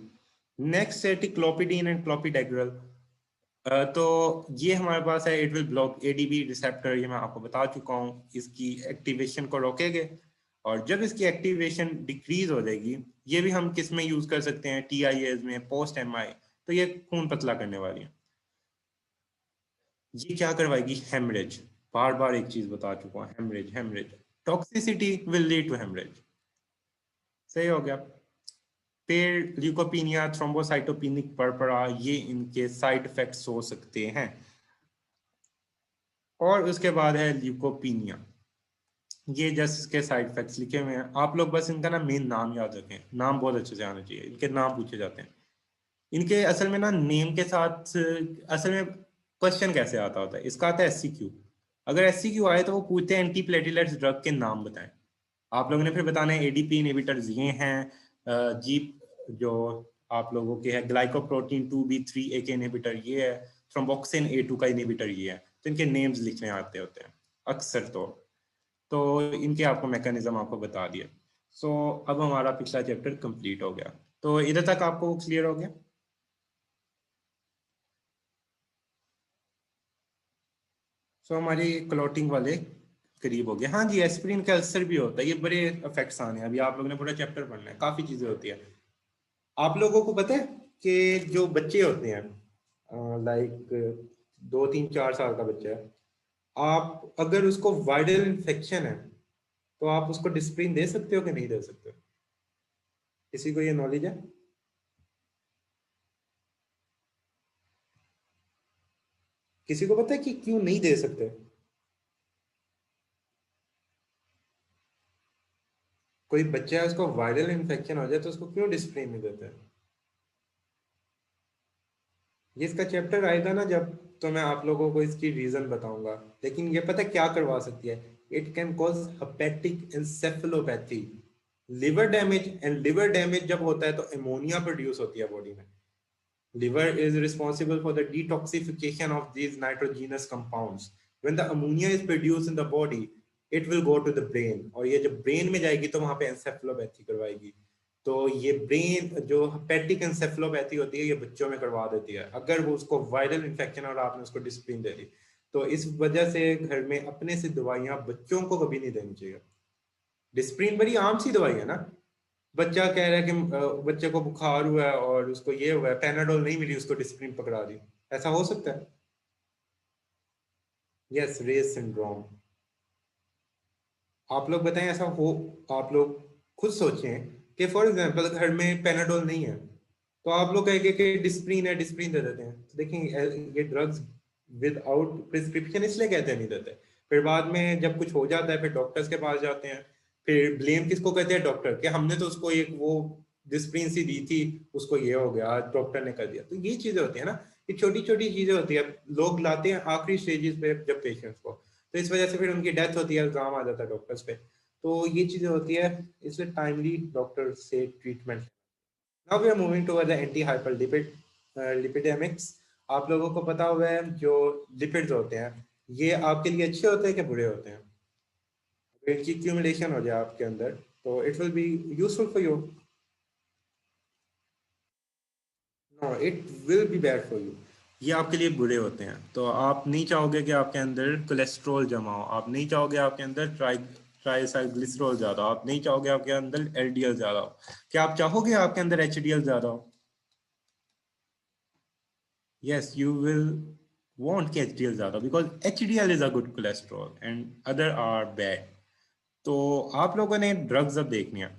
नेक्स्ट है टिक्लोपिडीन एंड क्लोपिडेग्रल। तो ये हमारे पास है, it will block ADB receptor, ये मैं आपको बता चुका हूँ, इसकी एक्टिवेशन को रोकेंगे। और जब इसकी एक्टिवेशन डिक्रीज हो जाएगी, ये भी हम किस में यूज कर सकते हैं, टीआईएस में, पोस्ट एमआई, तो ये खून पतला करने वाली है। ये क्या करवाएगी, हेमरेज। बार बार एक चीज बता चुका हूँ, haemorrhage haemorrhage. Toxicity will lead to haemorrhage. सही हो गया। फिर ल्यूकोपीनिया, थ्रोम्बोसाइटोपिनिक पर्परा, ये इनके साइड इफेक्ट्स हो सकते हैं। और उसके बाद है ल्यूकोपीनिया, ये जस्ट इसके साइड इफेक्ट्स लिखे हुए हैं, आप लोग बस इनका ना मेन नाम याद रखें, नाम बहुत अच्छे से आना चाहिए, इनके नाम पूछे जाते हैं। इनके असल में ना नेम के साथ असल में क्वेश्चन कैसे आता होता है, इसका आता है एससीक्यू। अगर एससीक्यू आए तो वो पूछते हैं एंटी प्लेटलेट्स ड्रग के नाम बताएं। आप लोगों ने फिर बताना है एडीपी इनहिबिटर्स ये हैं, जीप जो आप लोगों के है, ग्लाइकोप्रोटीन 2b3 के इनहिबिटर ये है, थ्रोम्बोक्सिन A2 का इनहिबिटर ये है। तो इनके नेम्स लिखने आते होते हैं अक्सर। तो इनके आपको मैकेनिज्म आपको बता दिया। सो अब हमारा पिछला चैप्टर कंप्लीट हो गया, तो इधर तक आपको क्लियर हो गया। सो हमारी क्लॉटिंग वाले करीब हो गया। हाँ जी, एस्पिरिन का अल्सर भी होता है, ये बड़े इफेक्ट्स आने हैं, अभी आप लोगों ने पूरा चैप्टर पढ़ना है, काफी चीजें होती है। आप लोगों को पता है कि जो बच्चे होते हैं, लाइक 2 3 4 साल का बच्चा है, आप अगर उसको वायरल इन्फेक्शन है तो आप उसको डिस्प्रिन दे सकते हो कि नहीं दे सकते? किसी को ये नॉलेज है? किसी को पता है कि क्यों नहीं दे सकते? कोई बच्चा है उसको वायरल इन्फेक्शन हो जाए तो उसको क्यों डिसिप्लिन नहीं देते? ये इसका चैप्टर आएगा ना जब, तो मैं आप लोगों को इसकी रीजन बताऊंगा। लेकिन ये पता है क्या करवा सकती है? It can cause hepatic encephalopathy, liver damage. And liver damage जब होता है तो एमोनिया प्रोड्यूस होती है बॉडी में। liver is responsible for the detoxification of these nitrogenous compounds. When the ammonia is produced in the body, it will go to the brain, और ये जब ब्रेन में जाएगी तो वहां पे एंसेफेलोपैथी करवाएगी। तो ये ब्रेन जो हेपेटिक एंसेफेलोपैथी होती है ये बच्चों में करवा देती है अगर वो उसको वायरल इन्फेक्शन और आपने उसको डिसिप्लिन दे दी। तो इस वजह से घर में अपने से दवाइयां बच्चों को कभी नहीं देनी चाहिए। डिसिप्लिन बड़ी आम सी दवाई है ना। बच्चा कह रहा है कि बच्चे को बुखार हुआ है और उसको ये हुआ है, पैनाडोल नहीं मिली, उसको डिस्प्रिन पकड़ा दी। ऐसा हो सकता है? Yes, Reye's syndrome. आप लोग बताएं ऐसा हो? आप लोग खुद सोचें कि फॉर एग्जांपल घर में पैनाडोल नहीं है तो आप लोग कहेंगे कि डिस्प्रिन है, डिस्प्रिन दे देते हैं। तो देखिए ये ड्रग्स विदाउट प्रिस्क्रिप्शन इसलिए कहते हैं नहीं देते। फिर बाद में जब कुछ हो जाता है फिर डॉक्टर्स के पास जाते हैं। फिर ब्लेम किसको करते हैं? डॉक्टर कि हमने तो उसको एक वो डिस्प्रिन सी दी थी, उसको ये हो गया, आज डॉक्टर ने कर दिया। तो ये चीजें होती है ना, ये छोटी छोटी चीजें होती है। लोग लाते हैं आखिरी स्टेजेस पे जब पेशेंट्स को, तो इस वजह से फिर उनकी डेथ होती है, इल्जाम आ जाता है डॉक्टर्स पे। तो ये चीजें होती है, इसलिए टाइमली डॉक्टर से treatment. Now we are moving toward the anti hyperlipid lipidaemics. आप लोगों को पता हुआ है जो लिपिड्स होते हैं ये आपके लिए अच्छे होते हैं कि बुरे होते हैं? अगर इनकी क्यूमुलेशन हो जाए आपके अंदर तो it will be useful for you. No, it will be bad for you. ये आपके लिए बुरे होते हैं। तो आप नहीं चाहोगे कि आपके अंदर कोलेस्ट्रॉल जमा हो, आप नहीं चाहोगे आपके अंदर ट्राइसाइक्लिसरॉल ज्यादा हो, आप नहीं चाहोगे आपके अंदर एलडीएल ज्यादा हो। क्या आप चाहोगे आपके अंदर एचडीएल ज्यादा हो? Yes, you will want कि HDL ज़्यादा, because HDL is a good cholesterol and other are bad. तो आप लोगों ने ड्रग्स अब देखनी है।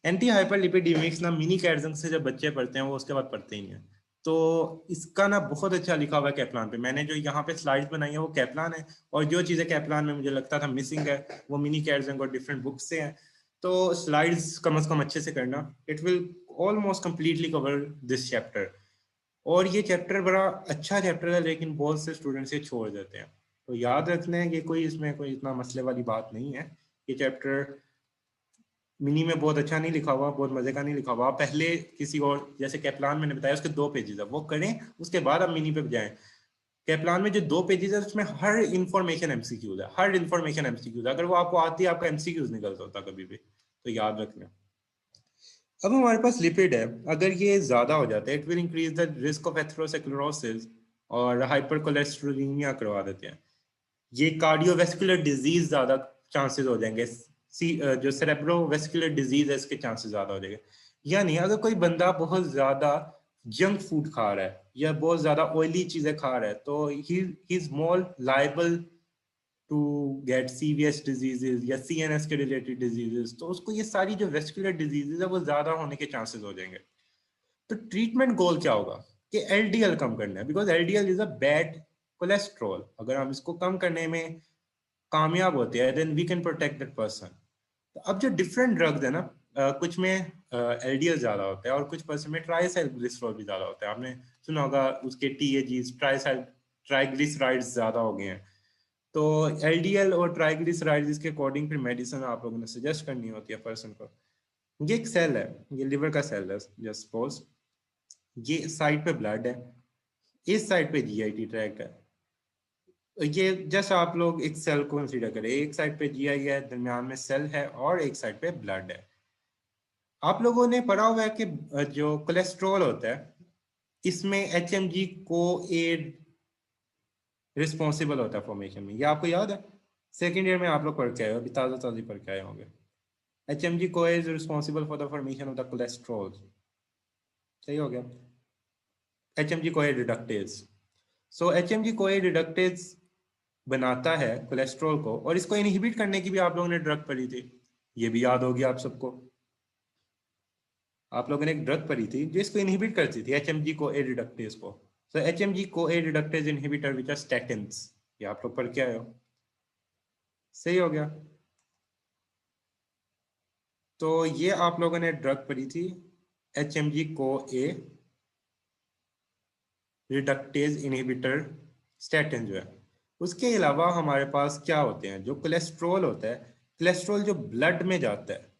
एंटी हाइपरलिपिडेमिक्स ना मिनी कैर्जन से जब बच्चे पढ़ते हैं वो उसके बाद पढ़ते ही नहीं है। तो इसका ना बहुत अच्छा लिखा हुआ है कैप्लान पे। मैंने जो यहाँ पे स्लाइड्स बनाई है वो कैप्लान है, और जो चीज़ें कैप्लान में मुझे लगता था मिसिंग है वो मिनी कैर्जन और डिफरेंट बुक्स से हैं। तो स्लाइड्स कम से कम अच्छे से करना, it will almost completely cover this chapter. और ये चैप्टर बड़ा अच्छा चैप्टर है लेकिन बहुत से स्टूडेंट्स ये छोड़ देते हैं। तो याद रखना है कि कोई इसमें कोई इतना मसले वाली बात नहीं है। ये चैप्टर मिनी में बहुत अच्छा नहीं लिखा हुआ, बहुत मजे का नहीं लिखा हुआ। पहले किसी और जैसे कैप्लान मैंने बताया उसके 2 पेजेस है वो करें, उसके बाद आप मिनी पे जाएं। कैप्लान में जो 2 पेजेस है उसमें हर इंफॉर्मेशन एमसीक्यूज है, हर इंफॉर्मेशन एमसीक्यूज है। अगर वो आपको आती है आपका एमसीक्यूज निकलता होता कभी भी। तो याद रखना। अब हमारे पास लिपिड है, अगर ये ज्यादा हो जाता है it will increase the risk of atherosclerosis और हाइपरकोलेस्टेरोलिनिया करवा देते हैं। ये कार्डियोवेस्कुलर डिजीज ज्यादा चांसेस हो जाएंगे। जो सेरेब्रोवेस्कुलर डिजीज है इसके चांसेस ज्यादा हो जाएंगे। यानी अगर कोई बंदा बहुत ज्यादा जंक फूड खा रहा है या बहुत ज्यादा ऑयली चीजें खा रहा है तो he is more liable to get CVS diseases या सीएनएस के रिलेटेड डिजीजेस। तो उसको ये सारी जो वेस्कुलर डिजीजेस है वो ज्यादा होने के चांसेस हो जाएंगे। तो ट्रीटमेंट गोल क्या होगा कि एलडीएल कम करना है, because LDL is a bad cholesterol. अगर हम इसको कम करने में कामयाब होते हैं then we can protect that person. तो अब जो डिफरेंट ड्रग्स है ना, कुछ में एलडीएल ज्यादा होता है और कुछ पर्सन में ट्राइसाइक्लिसरॉल भी ज्यादा होता है। आपने सुना होगा उसके टीएजीज ट्राइग्लिसराइड्स ज्यादा हो गए हैं। तो एलडीएल और ट्राइग्लिसराइड्स के अकॉर्डिंग फिर मेडिसिन आप लोगों ने सजेस्ट करनी होती है पर्सन को। ये एक सेल है, ये लिवर का सेल है जस्ट सपोज। ये साइड पे ब्लड है, इस साइड पे जीआईटी ट्रैक्ट है। ये जस्ट आप लोग एक सेल को कंसीडर करें, एक साइड पे जीआई है, दरमियान में सेल है और एक साइड पे ब्लड है। आप लोगों ने पढ़ा हुआ है कि जो कोलेस्ट्रॉल होता है इसमें एचएमजी को एड रिस्पॉन्सिबल होता है फॉर्मेशन में। ये आपको याद है? सेकेंड ईयर में आप लोग पढ़ के आए हो, अभी ताज़ा ताज़ी पढ़ के आए होंगे। HMG को is responsible for the formation of the cholesterol। सही हो गया? HMG को रिडक्टेज। सो HMG को रिडक्टेज बनाता है कोलेस्ट्रॉल को, और इसको इनहिबिट करने की भी आप लोगों ने ड्रग पढ़ी थी, ये भी याद होगी आप सबको। आप लोगों ने एक ड्रग पढ़ी थी जो इसको इनहिबिट करती थी, एचएमजी को ए रिडक्टेज को। So HMG co A reductase inhibitor which are statins, ये आप लोग पढ़ के आए हो, सही हो गया। तो ये आप लोगों ने ड्रग पढ़ी थी HMG co A reductase inhibitor, statin जो है। उसके अलावा हमारे पास क्या होते हैं, जो कोलेस्ट्रॉल होता है, कोलेस्ट्रॉल जो ब्लड में जाता है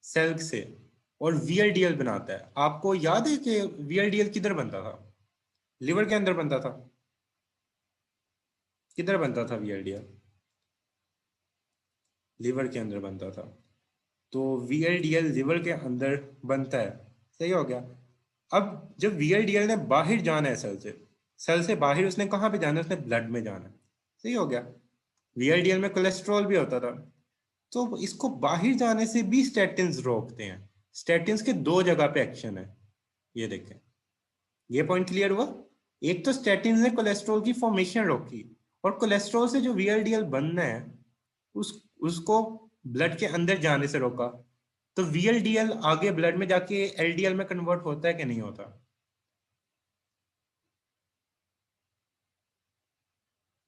सेल से और वीएलडीएल बनाता है। आपको याद है कि वीएलडीएल किधर बनता था? लिवर के अंदर बनता था। किधर बनता था वीएलडीएल? लिवर के अंदर बनता था। तो वीएलडीएल लिवर के अंदर बनता है, सही हो गया। अब जब वीएलडीएल ने बाहर जाना है सेल से बाहर उसने कहाँ पे जाना है? उसने ब्लड में जाना है, सही हो गया। वीएलडीएल में कोलेस्ट्रॉल भी होता था। तो इसको बाहर जाने से भी स्टैटिन्स रोकते हैं। स्टैटिन्स के दो जगह पे एक्शन है, ये देखें। ये पॉइंट क्लियर हुआ? एक तो स्टैटिन्स ने कोलेस्ट्रॉल की फॉर्मेशन रोकी, और कोलेस्ट्रॉल से जो वीएलडीएल बनना है उसको ब्लड के अंदर जाने से रोका। तो वीएलडीएल आगे ब्लड में जाके एलडीएल में कन्वर्ट होता है कि नहीं होता?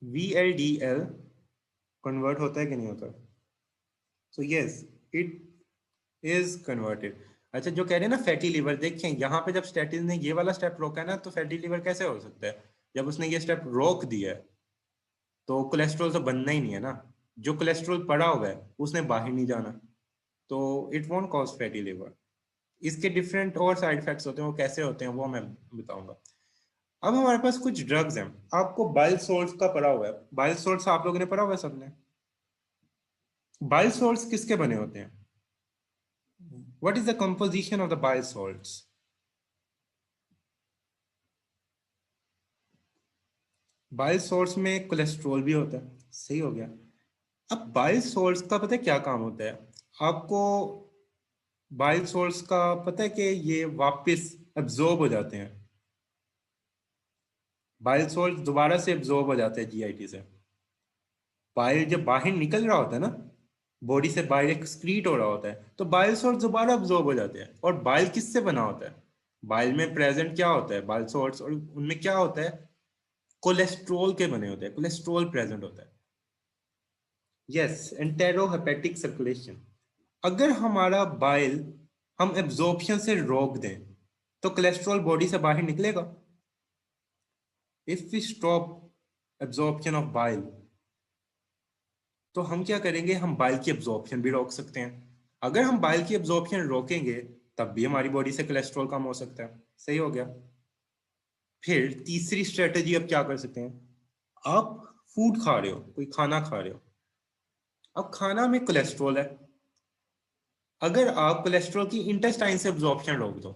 वीएलडीएल कन्वर्ट होता है कि नहीं होता? So yes, it is converted. अच्छा, जो कह रहे हैं ना फैटी लीवर, देखें यहाँ पे जब स्टैटिन ने ये वाला स्टेप रोका है ना, तो फैटी लीवर कैसे हो सकता है? जब उसने ये स्टेप रोक दिया है तो कोलेस्ट्रॉल तो बनना ही नहीं है ना। जो कोलेस्ट्रॉल पड़ा हुआ है उसने बाहर नहीं जाना, तो it won't cause fatty liver. इसके डिफरेंट और साइड इफेक्ट्स होते हैं, वो कैसे होते हैं वो मैं बताऊंगा। अब हमारे पास कुछ ड्रग्स हैं। आपको बाइल सोल्ट्स का पढ़ा हुआ है, बाइल सोल्ट्स आप लोगों ने पढ़ा हुआ है सबने। बाइल सोल्ट्स किसके बने होते हैं? What is the composition of the bile salts? Bile salts में कोलेस्ट्रॉल भी होता है, सही हो गया। अब बाइल सोल्ट्स का पता है क्या काम होता है आपको? बाइल सोल्ट्स का पता है कि ये वापस एब्जॉर्ब हो जाते हैं। बाइल सोल्ट दोबारा से एब्जॉर्ब हो जाते हैं जीआईटी से। बाइल जब बाहर निकल रहा होता है ना, बॉडी से बाइल एक्सक्रीट हो रहा होता है, तो बाइल सोल्ट दोबारा एब्जॉर्ब हो जाते हैं। और बाइल किससे बना होता है? बाइल में प्रेजेंट क्या होता है? बाइल सोल्ट्स, और उनमें क्या होता है? कोलेस्ट्रॉल के बने होते हैं, कोलेस्ट्रॉल प्रेजेंट होता है। Yes, enterohepatic circulation. अगर हमारा बाइल हम एब्जॉर्प्शन से रोक दें तो कोलेस्ट्रॉल बॉडी से बाहर निकलेगा। If we stop absorption of bile, तो हम क्या करेंगे? हम बाइल की एब्जॉर्प्शन भी रोक सकते हैं। अगर हम बाइल की एब्जॉर्प्शन रोकेंगे तब भी हमारी बॉडी से कोलेस्ट्रॉल कम हो सकता है, सही हो गया। फिर तीसरी स्ट्रेटेजी अब क्या कर सकते हैं? आप फूड खा रहे हो, कोई खाना खा रहे हो, अब खाना में कोलेस्ट्रॉल है। अगर आप कोलेस्ट्रॉल की इंटेस्टाइन से एब्जॉर्प्शन रोक दो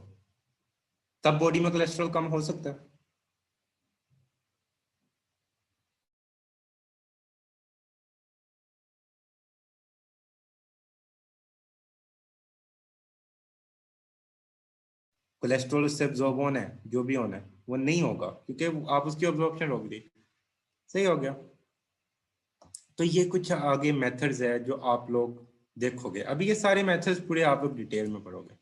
तब बॉडी में कोलेस्ट्रॉल कम हो सकता है। कोलेस्ट्रॉल उससे एब्जॉर्ब होना है, जो भी होना है वो नहीं होगा, क्योंकि आप उसकी एब्जॉर्प्शन रोक दी, सही हो गया। तो ये कुछ आगे मेथड्स है जो आप लोग देखोगे। अभी ये सारे मेथड्स पूरे आप लोग डिटेल में पढ़ोगे।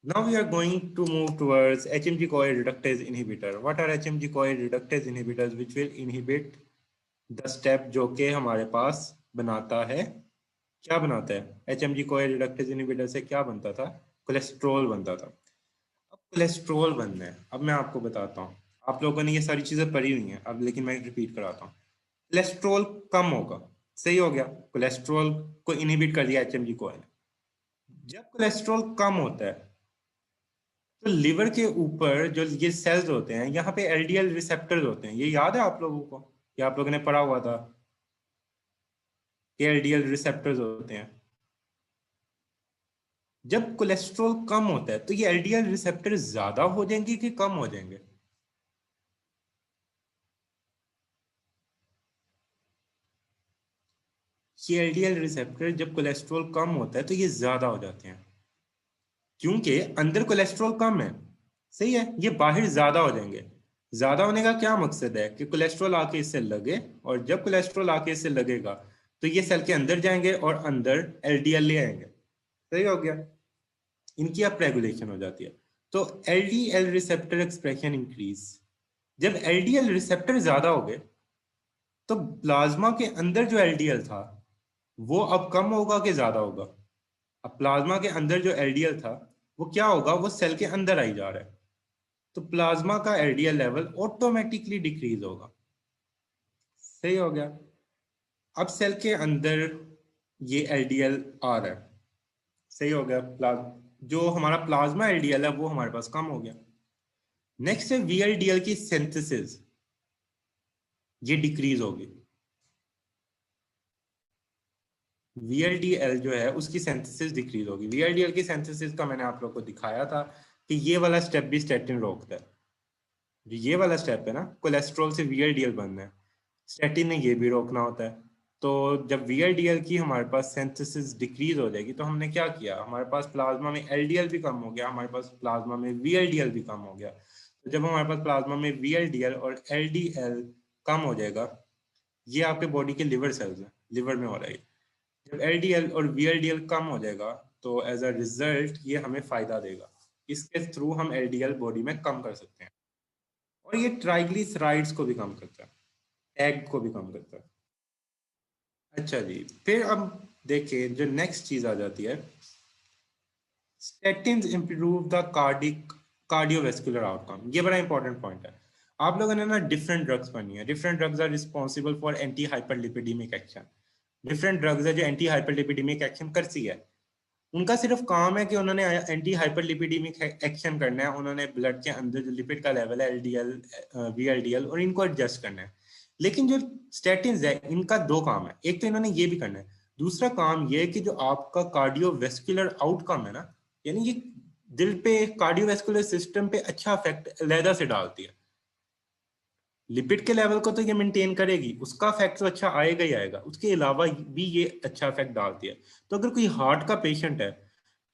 Now we are going to move towards HMG-CoA reductase inhibitor. What are HMG-CoA reductase inhibitors which will inhibit the step जो कि हमारे पास बनाता है, क्या बनाता है? HMG-CoA reductase inhibitor से क्या बनता था? कोलेस्ट्रॉल बनता था। अब कोलेस्ट्रॉल बनना है, अब मैं आपको बताता हूँ। आप लोगों ने ये सारी चीजें पढ़ी हुई हैं अब, लेकिन मैं रिपीट कराता हूँ। कोलेस्ट्रॉल कम होगा, सही हो गया। कोलेस्ट्रॉल को इनहिबिट कर दिया HMG-CoA ने। जब कोलेस्ट्रॉल कम होता है तो लिवर के ऊपर जो ये सेल्स होते हैं, यहाँ पे एलडीएल रिसेप्टर्स होते हैं। ये याद है आप लोगों को? ये आप लोगों ने पढ़ा हुआ था कि एलडीएल रिसेप्टर्स होते हैं। जब कोलेस्ट्रॉल कम होता है तो ये एलडीएल रिसेप्टर ज्यादा हो जाएंगे कि कम हो जाएंगे? ये एलडीएल रिसेप्टर जब कोलेस्ट्रॉल कम होता है तो ये ज्यादा हो जाते हैं, क्योंकि अंदर कोलेस्ट्रॉल कम है, सही है। ये बाहर ज्यादा हो जाएंगे। ज्यादा होने का क्या मकसद है? कि कोलेस्ट्रॉल आके इससे लगे, और जब कोलेस्ट्रॉल आके इससे लगेगा तो ये सेल के अंदर जाएंगे और अंदर एलडीएल ले आएंगे। सही हो गया, इनकी अप रेगुलेशन हो जाती है। तो एलडीएल रिसेप्टर एक्सप्रेशन इंक्रीज, जब एलडीएल रिसेप्टर ज्यादा हो गए तो प्लाज्मा के अंदर जो एलडीएल था वो अब कम होगा कि ज्यादा होगा? अब प्लाज्मा के अंदर जो एलडीएल था वो क्या होगा, वो सेल के अंदर आई जा रहा है, तो प्लाज्मा का एलडीएल लेवल ऑटोमेटिकली डिक्रीज होगा। सही हो गया, अब सेल के अंदर ये एलडीएल आ रहा है, सही हो गया, जो हमारा प्लाज्मा एलडीएल है वो हमारे पास कम हो गया। नेक्स्ट है वीएलडीएल की सिंथेसिस, ये डिक्रीज होगी। वीएलडीएल जो है उसकी सिंथेसिस डिक्रीज होगी। वीएलडीएल की सिंथेसिस का मैंने आप लोग को दिखाया था कि ये वाला स्टेप भी स्टेटिन रोकता है। जो ये वाला स्टेप है ना, कोलेस्ट्रॉल से वीएलडीएल बनना है, स्टेटिन ने ये भी रोकना होता है। तो जब वीएलडीएल की हमारे पास सिंथेसिस डिक्रीज हो जाएगी तो हमने क्या किया, हमारे पास प्लाज्मा में एलडीएल भी कम हो गया, हमारे पास प्लाज्मा में वीएलडीएल भी कम हो गया। तो जब हमारे पास प्लाज्मा में वीएलडीएल और एलडीएल कम हो जाएगा, ये आपके बॉडी के लिवर सेल्स हैं, लिवर में हो रहा है, जब एलडीएल और वीएलडीएल कम हो जाएगा तो एज अ रिजल्ट ये हमें फायदा देगा, इसके थ्रू हम एलडीएल बॉडी में कम कर सकते हैं। और ये ट्राइग्लिसराइड्स को भी कम करता है, एग को भी कम करता है। अच्छा जी, फिर अब देखिए जो नेक्स्ट चीज आ जाती है, statins improve the cardiovascular outcome। ये बड़ा इंपॉर्टेंट पॉइंट है। आप लोगों ने ना डिफरेंट ड्रग्स पढ़नी है, different drugs are responsible for anti hyperlipidemic action. Different drugs है जो एंटी हाइपरलिपिडेमिक एक्शन करती है, उनका सिर्फ काम है कि उन्होंने एंटी हाइपरलिपिडेमिक एक्शन करना है, उन्होंने ब्लड के अंदर जो लिपिड का लेवल है एलडीएल वीएलडीएल और इनको एडजस्ट करना है। लेकिन जो स्टैटिन्स है इनका दो काम है, एक तो इन्होंने ये भी करना है, दूसरा काम ये है कि जो आपका कार्डियोवेस्कुलर आउटकम है ना, यानी ये दिल पे कार्डियोवेस्कुलर सिस्टम पे अच्छा इफेक्ट लहदा से डालती है। लिपिड के लेवल को तो ये मेंटेन करेगी, उसका इफेक्ट तो अच्छा आएगा ही आएगा, उसके अलावा भी ये अच्छा इफेक्ट डालती है। तो अगर कोई हार्ट का पेशेंट है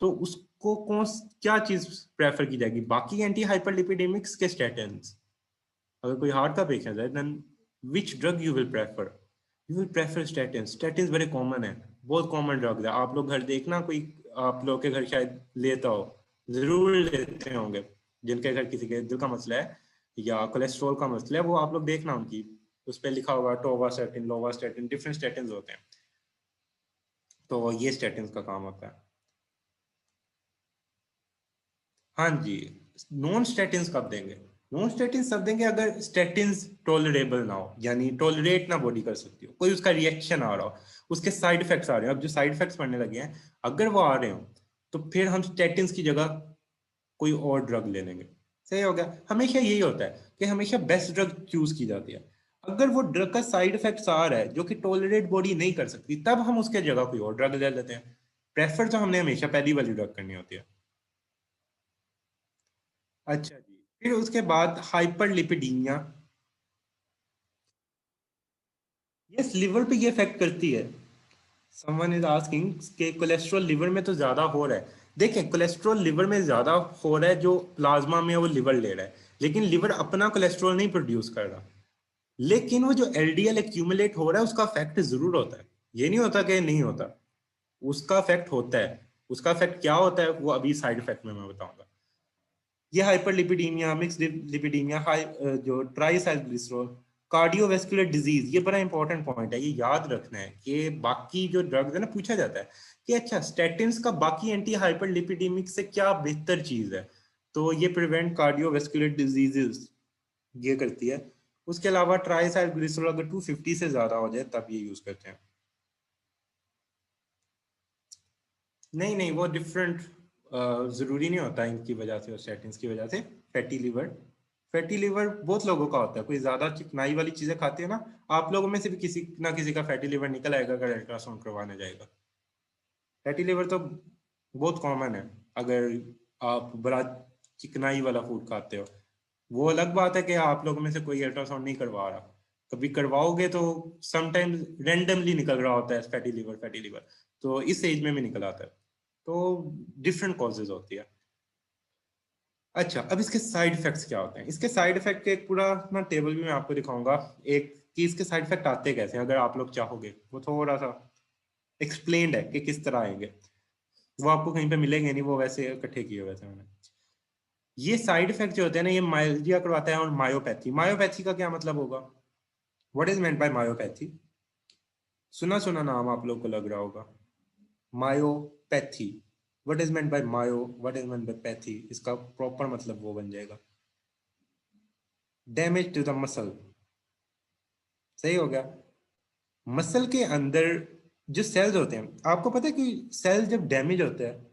तो उसको कौन क्या चीज प्रेफर की जाएगी, बाकी एंटी हाइपरलिपिडेमिक्स के स्टेटिन्स? अगर कोई हार्ट का पेशेंट है then which drug you will prefer? You will prefer statins. Statins बड़े कॉमन है, बहुत कॉमन ड्रग है, आप लोग घर देखना, कोई आप लोग के घर शायद लेता हो, जरूर लेते होंगे, जिनके घर किसी के दिल का मसला है या कोलेस्ट्रॉल का मसला है, वो आप लोग देखना उनकी उस पर लिखा होगा टोवास्टैटिन, लोवास्टैटिन, डिफरेंट स्टेटिन्स होते हैं। तो ये स्टेटिन्स का काम होता है। हाँ जी, नॉन स्टेटिन्स कब देंगे? नॉन स्टेटिन्स सब देंगे अगर स्टेटिन्स टॉलरेबल ना हो, यानी टॉलरेट ना बॉडी कर सकती हो, कोई उसका रिएक्शन आ रहा हो, उसके साइड इफेक्ट्स आ रहे हो। अब जो साइड इफेक्ट्स पड़ने लगे हैं अगर वो आ रहे हो तो फिर हम स्टेटिन्स की जगह कोई और ड्रग ले लेंगे। सही हो गया, हमेशा यही होता है कि हमेशा बेस्ट ड्रग चूज की जाती है। अगर वो ड्रग का साइड इफेक्ट्स आ रहा है जो कि टॉलरेट बॉडी नहीं कर सकती, तब हम उसके जगह कोई और ड्रग ले लेते हैं। प्रेफर तो हमने हमेशा पहली वाली ड्रग करनी होती है। अच्छा जी, फिर उसके बाद हाइपरलिपिडीमिया, यस लिवर पे ये इफेक्ट करती है। समवन इज आस्किंग कि कोलेस्ट्रॉल लिवर में तो ज्यादा हो रहा है। देखें, कोलेस्ट्रॉल लिवर में ज्यादा हो रहा है, जो प्लाज्मा में वो लिवर ले रहा है, लेकिन लिवर अपना कोलेस्ट्रॉल नहीं प्रोड्यूस कर रहा। लेकिन वो जो एलडीएल एक्यूमुलेट हो रहा है उसका इफेक्ट जरूर होता है, ये नहीं होता कि नहीं होता, उसका इफेक्ट होता है। उसका इफेक्ट क्या होता है वो अभी साइड इफेक्ट में मैं बताऊंगा। ये हाइपरलिपिडीमिया, मिक्स्ड लिपिडीमिया, हाई जो ट्राइसाइक्लिसरॉल, कार्डियोवेस्कुलर डिजीज, ये बड़ा इंपॉर्टेंट पॉइंट है, ये याद रखना है कि बाकी जो ड्रग्स है ना, पूछा जाता है कि अच्छा स्टेटिन्स का बाकी एंटी हाइपरलिपिडेमिक से क्या बेहतर चीज है, तो ये प्रिवेंट कार्डियोवेस्कुलर डिजीजेस ये करती है। उसके अलावा ट्राइसाइक्लिसरॉल अगर 250 से ज्यादा हो जाए तब ये यूज करते हैं। नहीं नहीं, वो डिफरेंट, जरूरी नहीं होता इनकी वजह से और स्टेटिन्स की वजह से। फैटी लिवर, फैटी लिवर बहुत लोगों का होता है, कोई ज्यादा चिकनाई वाली चीजें खाते हैं ना, आप लोगों में से भी किसी ना किसी का फैटी लिवर निकल आएगा अगर अल्ट्रासाउंड करवाने जाएगा। फैटी लिवर तो बहुत कॉमन है अगर आप बड़ा चिकनाई वाला फूड खाते हो। वो अलग बात है कि आप लोगों में से कोई अल्ट्रासाउंड नहीं करवा रहा, कभी करवाओगे तो समटाइम्स रेंडमली निकल रहा होता है फैटी लिवर, फैटी लिवर तो इस एज में भी निकल आता है। तो डिफरेंट कॉजेज होती है। अच्छा, अब इसके साइड इफेक्ट्स क्या होते हैं? इसके साइड इफेक्ट के एक पूरा ना टेबल भी मैं आपको दिखाऊंगा, एक कि इसके साइड इफेक्ट आते कैसे हैं, अगर आप लोग चाहोगे वो थोड़ा सा एक्सप्लेन्ड है कि किस तरह आएंगे। वो आपको कहीं पे मिलेंगे नहीं, वो वैसे इकट्ठे किए हुए थे मैंने। ये साइड इफेक्ट जो होते हैं ना, ये माइल्जिया करवाता है और मायोपैथी। मायोपैथी का क्या मतलब होगा? What is meant by myopathy? सुना सुना नाम आप लोग को लग रहा होगा, myopathy. What is meant by myo, what is meant by pathy, इसका प्रॉपर मतलब वो बन जाएगा डैमेज टू द मसल। सही हो गया। मसल के अंदर जो सेल्स होते हैं, आपको पता है कि सेल जब डैमेज होते हैं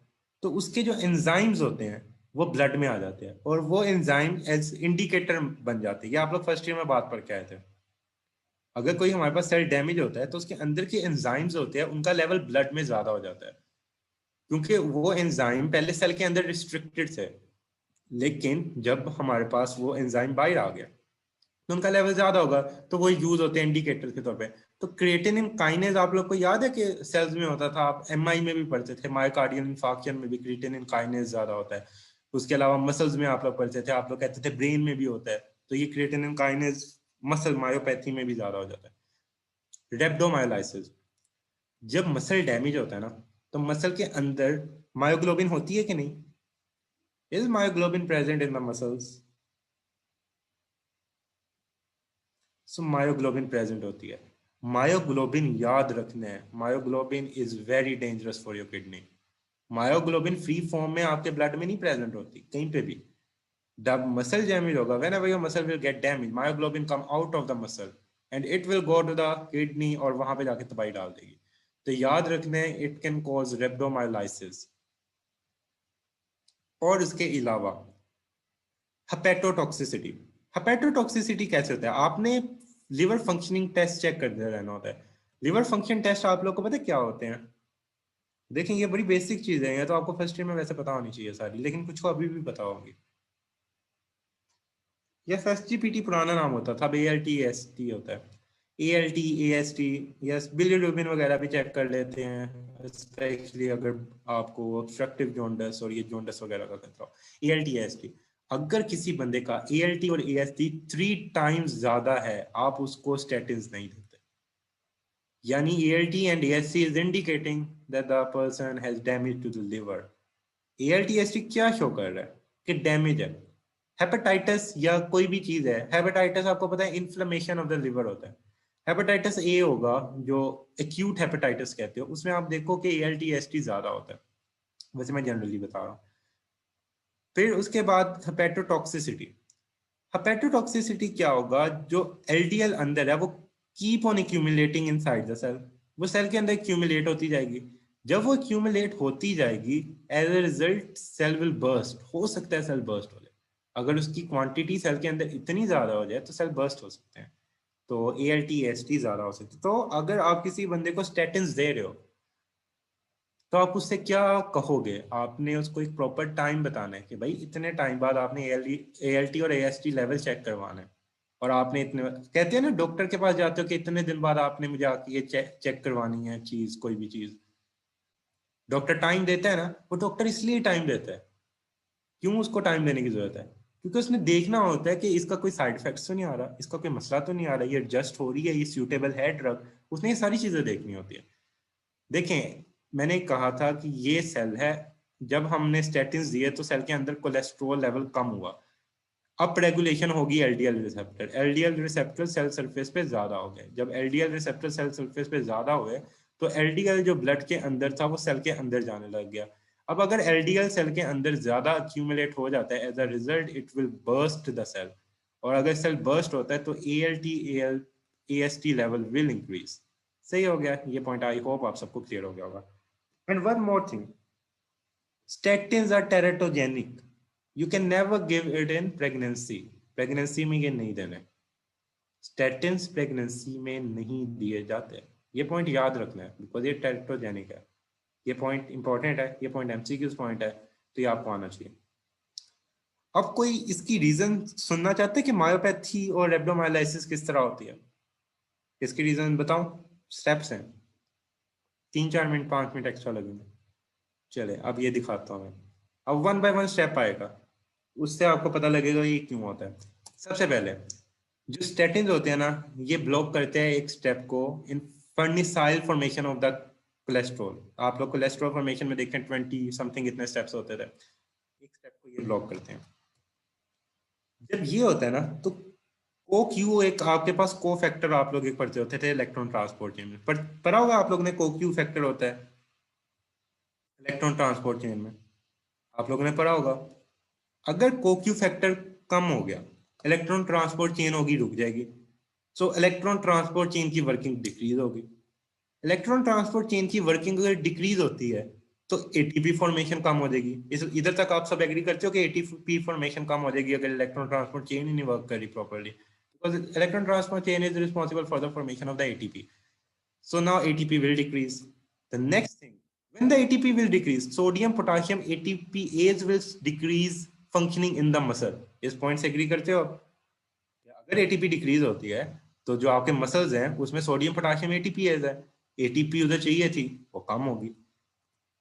तो उसके जो एंजाइम्स होते हैं वो ब्लड में आ जाते हैं, और वो एंजाइम एज इंडिकेटर बन जाते हैं। ये आप लोग फर्स्ट ईयर में बात पढ़ के आए थे। अगर कोई हमारे पास सेल डैमेज होता है तो उसके अंदर के एंजाइम्स होते हैं, उनका लेवल ब्लड में ज्यादा हो जाता है, क्योंकि वो एंजाइम पहले सेल के अंदर रिस्ट्रिक्टेड थे, लेकिन जब हमारे पास वो एंजाइम बाहर आ गया तो उनका लेवल ज्यादा होगा, तो वो यूज होते हैं इंडिकेटर के तौर पे। तो क्रिएटिनिन काइनेज आप लोग को याद है कि सेल्स में होता था, आप एमआई में भी पढ़ते थे, मायोकार्डियल इंफार्क्शन में भी क्रिएटिनिन काइनेज ज्यादा होता है। उसके अलावा मसल्स में आप लोग पढ़ते थे, आप लोग कहते थे ब्रेन में भी होता है, तो ये क्रिएटिनिन काइनेज मसल मायोपैथी में भी ज्यादा हो जाता है। रेप्डोमायोलाइसिस, जब मसल डैमेज होता है ना, तो मसल के अंदर मायोग्लोबिन होती है कि नहीं? Is myoglobin present in the muscles? So myoglobin present होती है। मायोग्लोबिन याद रखना है, myoglobin is very dangerous for your kidney. Myoglobin free form में आपके ब्लड में नहीं प्रेजेंट होती कहीं पे भी। जब मसल डैमेज होगा, whenever your muscle will get damaged, myoglobin come out of the muscle and it will go to the kidney और वहां पे जाके तबाही डाल देगी। तो याद रखना है, इट कैन कॉज रेब्डोमायोलाइसिस। और इसके अलावा हेपेटोटॉक्सिसिटी। हेपेटोटॉक्सिसिटी कैसे होता है? आपने लिवर फंक्शनिंग टेस्ट चेक करते रहना होता है। लिवर फंक्शन टेस्ट आप लोग को पता है क्या होते हैं? देखें, ये बड़ी बेसिक चीज है, ये तो आपको फर्स्ट ईयर में वैसे पता होनी चाहिए सारी, लेकिन कुछ को अभी भी पता होगी। यस, एसजीपीटी पुराना नाम होता था, अब एएलटी एएसटी होता है। एएलटी एएसटी, यस, बिलिरुबिन वगैरह भी चेक कर लेते हैं, स्पेशली अगर आपको ऑब्स्ट्रक्टिव जॉन्डिस और ये जॉन्डिस वगैरह का खतरा हो। एएलटी एएसटी, अगर किसी बंदे का एएलटी और एएसटी 3 टाइम्स ज्यादा है, आप उसको स्टेटिन्स नहीं देते। यानी ALT and AST is indicating that the person has damage to the liver. ALT AST क्या शो कर रहा है? कि डैमेज है। हेपेटाइटिस या कोई भी चीज है, हेपेटाइटिस आपको पता है इन्फ्लेमेशन ऑफ द लिवर होता है। हेपेटाइटिस ए होगा, जो एक्यूट हेपेटाइटिस कहते हो, उसमें आप देखो कि एएलटी एएसटी ज्यादा होता है। वैसे मैं जनरली बता रहा हूँ। फिर उसके बाद हेपेटोटॉक्सिसिटी। हेपेटोटॉक्सिसिटी क्या होगा? जो एलडीएल अंदर है वो keep on accumulating inside the cell, वो सेल के अंदर एक्यूमुलेट होती जाएगी। जब वो एक्यूमुलेट होती जाएगी, as a result cell will burst. हो सकता है सेल बर्स्ट हो जाए, अगर उसकी क्वांटिटी सेल के अंदर इतनी ज्यादा हो जाए तो सेल बर्स्ट हो सकते हैं। तो एएलटी एसटी ज्यादा हो सकती है। तो अगर आप किसी बंदे को स्टेटिन्स दे रहे हो तो आप उससे क्या कहोगे? आपने उसको एक प्रॉपर टाइम बताना है कि भाई इतने टाइम बाद आपने एएलटी और एएसटी लेवल चेक करवाना है, और आपने इतने, कहते हैं ना डॉक्टर के पास जाते हो कि इतने दिन बाद आपने मुझे आके ये चेक करवानी है चीज, कोई भी चीज। डॉक्टर टाइम देता है ना, वो डॉक्टर इसलिए टाइम देता है। क्यों उसको टाइम देने की जरूरत है? क्योंकि उसने देखना होता है कि इसका कोई साइड इफेक्ट तो नहीं आ रहा, इसका कोई मसला तो नहीं आ रहा, ये एडजस्ट हो रही है, ये सूटेबल है ड्रग। उसने ये सारी चीजें देखनी होती है। देखें, मैंने कहा था कि ये सेल है, जब हमने स्टेटिन दिए तो सेल के अंदर कोलेस्ट्रॉल लेवल कम हुआ, अप रेगुलेशन होगी LDL receptor. LDL receptor cell surface पे ज्यादा हो गए। जब एलडीएल रिसेप्टर सेल सरफेस पे ज्यादा हुए तो एलडीएल जो ब्लड के अंदर था वो सेल के अंदर जाने लग गया। अब अगर एलडीएल सेल के अंदर ज्यादा अक्यूमुलेट हो जाता है, as a result it will burst the cell. और अगर सेल बर्स्ट होता है तो ALT AST level will increase. सही हो गया ये पॉइंट? आई होप आप सबको क्लियर हो गया होगा। And one more thing, statins are teratogenic. You can never give it in pregnancy. Pregnancy में ये नहीं देने। statins प्रेगनेंसी में नहीं दिए जाते। ये पॉइंट याद रखना है, बिकॉज ये टेरेटोजेनिक है। ये पॉइंट इंपॉर्टेंट है, ये पॉइंट एमसीक्यूज पॉइंट है, तो ये आपको आना चाहिए। अब कोई इसकी रीजन सुनना चाहते हैं कि मायोपैथी और रेब्डोमायोलाइसिस किस तरह होती है? इसकी रीजन बताऊं? स्टेप्स हैं, 3-4 मिनट 5 मिनट एक्स्ट्रा लगेंगे। चले अब ये दिखाता हूँ मैं। अब वन बाय वन स्टेप आएगा, उससे आपको पता लगेगा ये क्यों होता है। सबसे पहले जो स्टेटिन होते हैं ना, ये ब्लॉक करते हैं एक स्टेप को इन फर्निसाइल फॉर्मेशन ऑफ द कोलेस्ट्रॉल, आप लोग कोलेस्ट्रॉल फॉर्मेशन में देखते हैं 20 समथिंग इतने स्टेप्स होते थे, एक स्टेप को ये ब्लॉक करते हैं। जब ये होता है ना तो को क्यू एक आपके पास को फैक्टर आप लोग एक पढ़ते होते थे इलेक्ट्रॉन ट्रांसपोर्ट चेन में, पर पढ़ा होगा आप लोग ने को क्यू फैक्टर होता है इलेक्ट्रॉन ट्रांसपोर्ट चेन में, आप लोगों ने पढ़ा होगा। अगर को क्यू फैक्टर कम हो गया, इलेक्ट्रॉन ट्रांसपोर्ट चेन होगी रुक जाएगी, सो इलेक्ट्रॉन ट्रांसपोर्ट चेन की वर्किंग डिक्रीज होगी। इलेक्ट्रॉन ट्रांसपोर्ट चेन की वर्किंग अगर डिक्रीज होती है तो एटीपी फॉर्मेशन कम हो जाएगी। इस इधर तक आप सब एग्री करते हो कि एटीपी फॉर्मेशन कम हो जाएगी अगर इलेक्ट्रॉन ट्रांसपोर्ट चेन ही नहीं वर्क करी properly, because electron transport chain is responsible for the formation of the ATP. So now ATP will decrease. The next thing, when the ATP will decrease, sodium, potassium, ATPase will decrease functioning in the muscle. इस point से agree करते हो? अगर ATP decrease होती है तो जो आपके मसल्स हैं उसमें सोडियम पोटाशियम ATPase है, ATP उधर चाहिए थी वो कम होगी।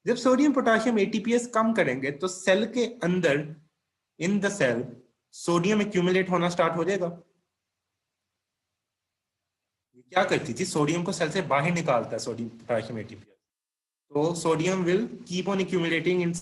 जब सोडियम पोटाशियम ATPase कम करेंगे तो सेल के अंदर in the cell sodium accumulate होना स्टार्ट हो जाएगा। क्या करती थी, सोडियम को सेल से बाहर निकालता है सोडियम पोटाशियम एटीपी, तो sodium will keep on accumulating in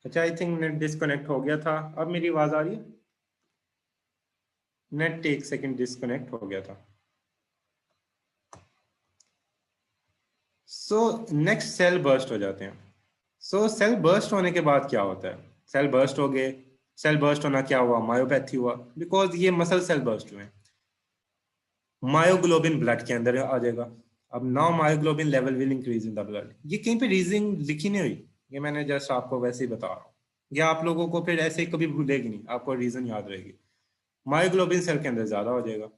अच्छा आई थिंक नेट डिस्कनेक्ट हो गया था, अब मेरी आवाज आ रही है? नेट एक सेकंड डिस्कनेक्ट हो गया था। सो नेक्स्ट सेल बर्स्ट हो जाते हैं। सो सेल बर्स्ट होने के बाद क्या होता है, सेल बर्स्ट हो गए, सेल बर्स्ट होना क्या हुआ, मायोपैथी हुआ, बिकॉज ये मसल सेल बर्स्ट हुए। मायोग्लोबिन ब्लड के अंदर आ जाएगा, अब now myoglobin level will increase in the blood. ये कहीं पे रीजन लिखी नहीं हुई, ये मैंने जस्ट आपको वैसे ही बता रहा हूँ, या आप लोगों को फिर ऐसे ही कभी भूलेगी नहीं, आपको रीजन याद रहेगी। मायोग्लोबिन सेल के अंदर ज्यादा हो जाएगा,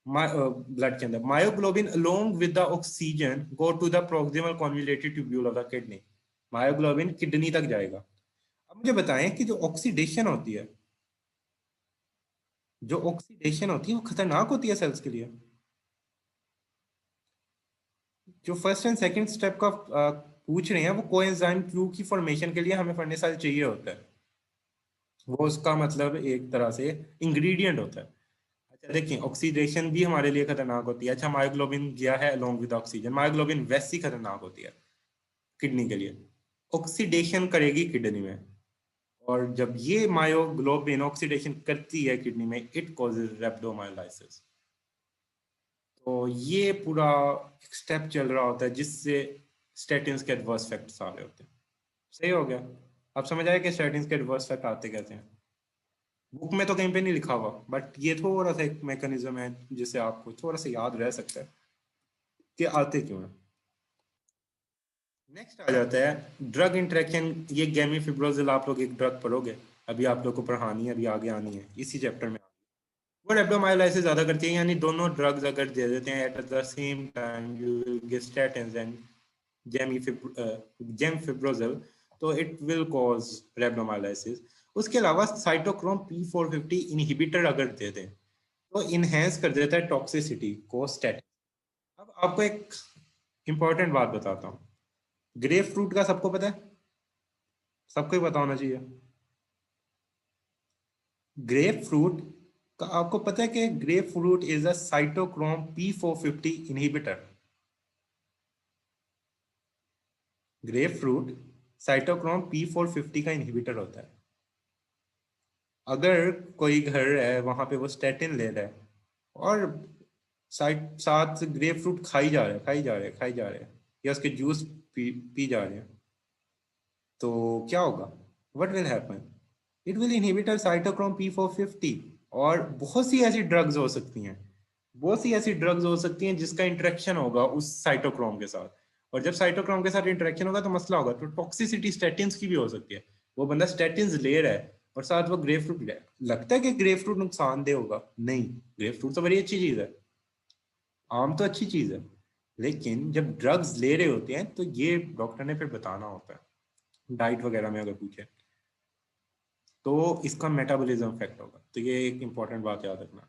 ब्लड के अंदर। Myoglobin along with the oxygen go to the proximal convoluted tubule of the kidney. Myoglobin kidney तक जाएगा। अब मुझे बताएं कि जो ऑक्सीडेशन होती है, जो ऑक्सीडेशन होती है वो खतरनाक होती है सेल्स के लिए। जो फर्स्ट एंड सेकंड स्टेप का पूछ रहे हैं वो कोएंजाइम क्यू की फॉर्मेशन के लिए हमें फर्नेसाइल चाहिए होता है, वो उसका मतलब एक तरह से इंग्रेडिएंट होता है। अच्छा देखिए, ऑक्सीडेशन भी हमारे लिए खतरनाक होती है। अच्छा मायोग्लोबिन गया है अलोंग विद ऑक्सीजन, मायोग्लोबिन वैसी खतरनाक होती है किडनी के लिए, ऑक्सीडेशन करेगी किडनी में, और जब ये मायोग्लोबिन ऑक्सीडेशन करती है किडनी में, इट कॉजेज रेप्डोमायोलाइसिस। तो ये पूरा स्टेप चल रहा होता है जिससे स्टेटिन्स के एडवर्स इफेक्ट्स आ रहे होते हैं। सही हो गया? आप समझ आए कि स्टेटिन्स के एडवर्स इफेक्ट आते कैसे हैं? बुक में तो कहीं पे नहीं लिखा हुआ, बट ये थोड़ा सा एक मैकेनिज्म है जिससे आपको थोड़ा सा याद रह सकता है कि आते क्यों हैं। नेक्स्ट आ जाता है ड्रग इंटरेक्शन। ये गैमीफिब्रोजिल आप लोग एक ड्रग पढ़ोगे, अभी आप लोग को पढ़ानी है, अभी आगे आनी है इसी चैप्टर में। वो रेप्डोमायोलाइसिस ज्यादा करती है, यानी दोनों ड्रग्स अगर दे देते हैं at the same time, you will give statins and gemfibrozil, तो इट विल कॉज रेप्डोमायोलाइसिस। उसके अलावा साइटोक्रोम P450 इनहिबिटर अगर दे दें तो इनहेंस कर देता है टॉक्सिसिटी को स्टैटिन। अब आपको एक इंपॉर्टेंट बात बताता हूँ, ग्रेप फ्रूट का सबको पता है, सबको ही पता होना चाहिए। ग्रेप फ्रूट का आपको पता है कि grep fruit is a cytochrome P450 inhibitor. Grep fruit cytochrome P450 का इनहिबिटर होता है। अगर कोई घर है वहां पे वो स्टेटिन ले रहा है और साथ ग्रेप फ्रूट खाई जा रहे हैं, खाई जा रहे हैं, खाई जा रहे हैं, या उसके जूस पी जा रहे हैं, तो क्या होगा, what will happen, it will inhibit cytochrome P450। और बहुत सी ऐसी ड्रग्स हो सकती हैं, बहुत सी ऐसी ड्रग्स हो सकती हैं जिसका इंटरेक्शन होगा उस साइटोक्रोम के साथ, और जब साइटोक्रोम के साथ इंटरेक्शन होगा तो मसला होगा। तो टॉक्सिसिटी स्टेटिन्स की भी हो सकती है, वो बंदा स्टेटिन्स ले रहा है और साथ वो ग्रेप फ्रूट ले रहा है। लगता है कि ग्रेप फ्रूट नुकसानदेह होगा, नहीं, ग्रेप फ्रूट तो बड़ी अच्छी चीज है, आम तो अच्छी चीज है, लेकिन जब ड्रग्स ले रहे होते हैं तो ये डॉक्टर ने फिर बताना होता है, डाइट वगैरह में अगर पूछे तो इसका मेटाबॉलिज्म इफेक्ट होगा। तो ये एक इंपॉर्टेंट बात याद रखना।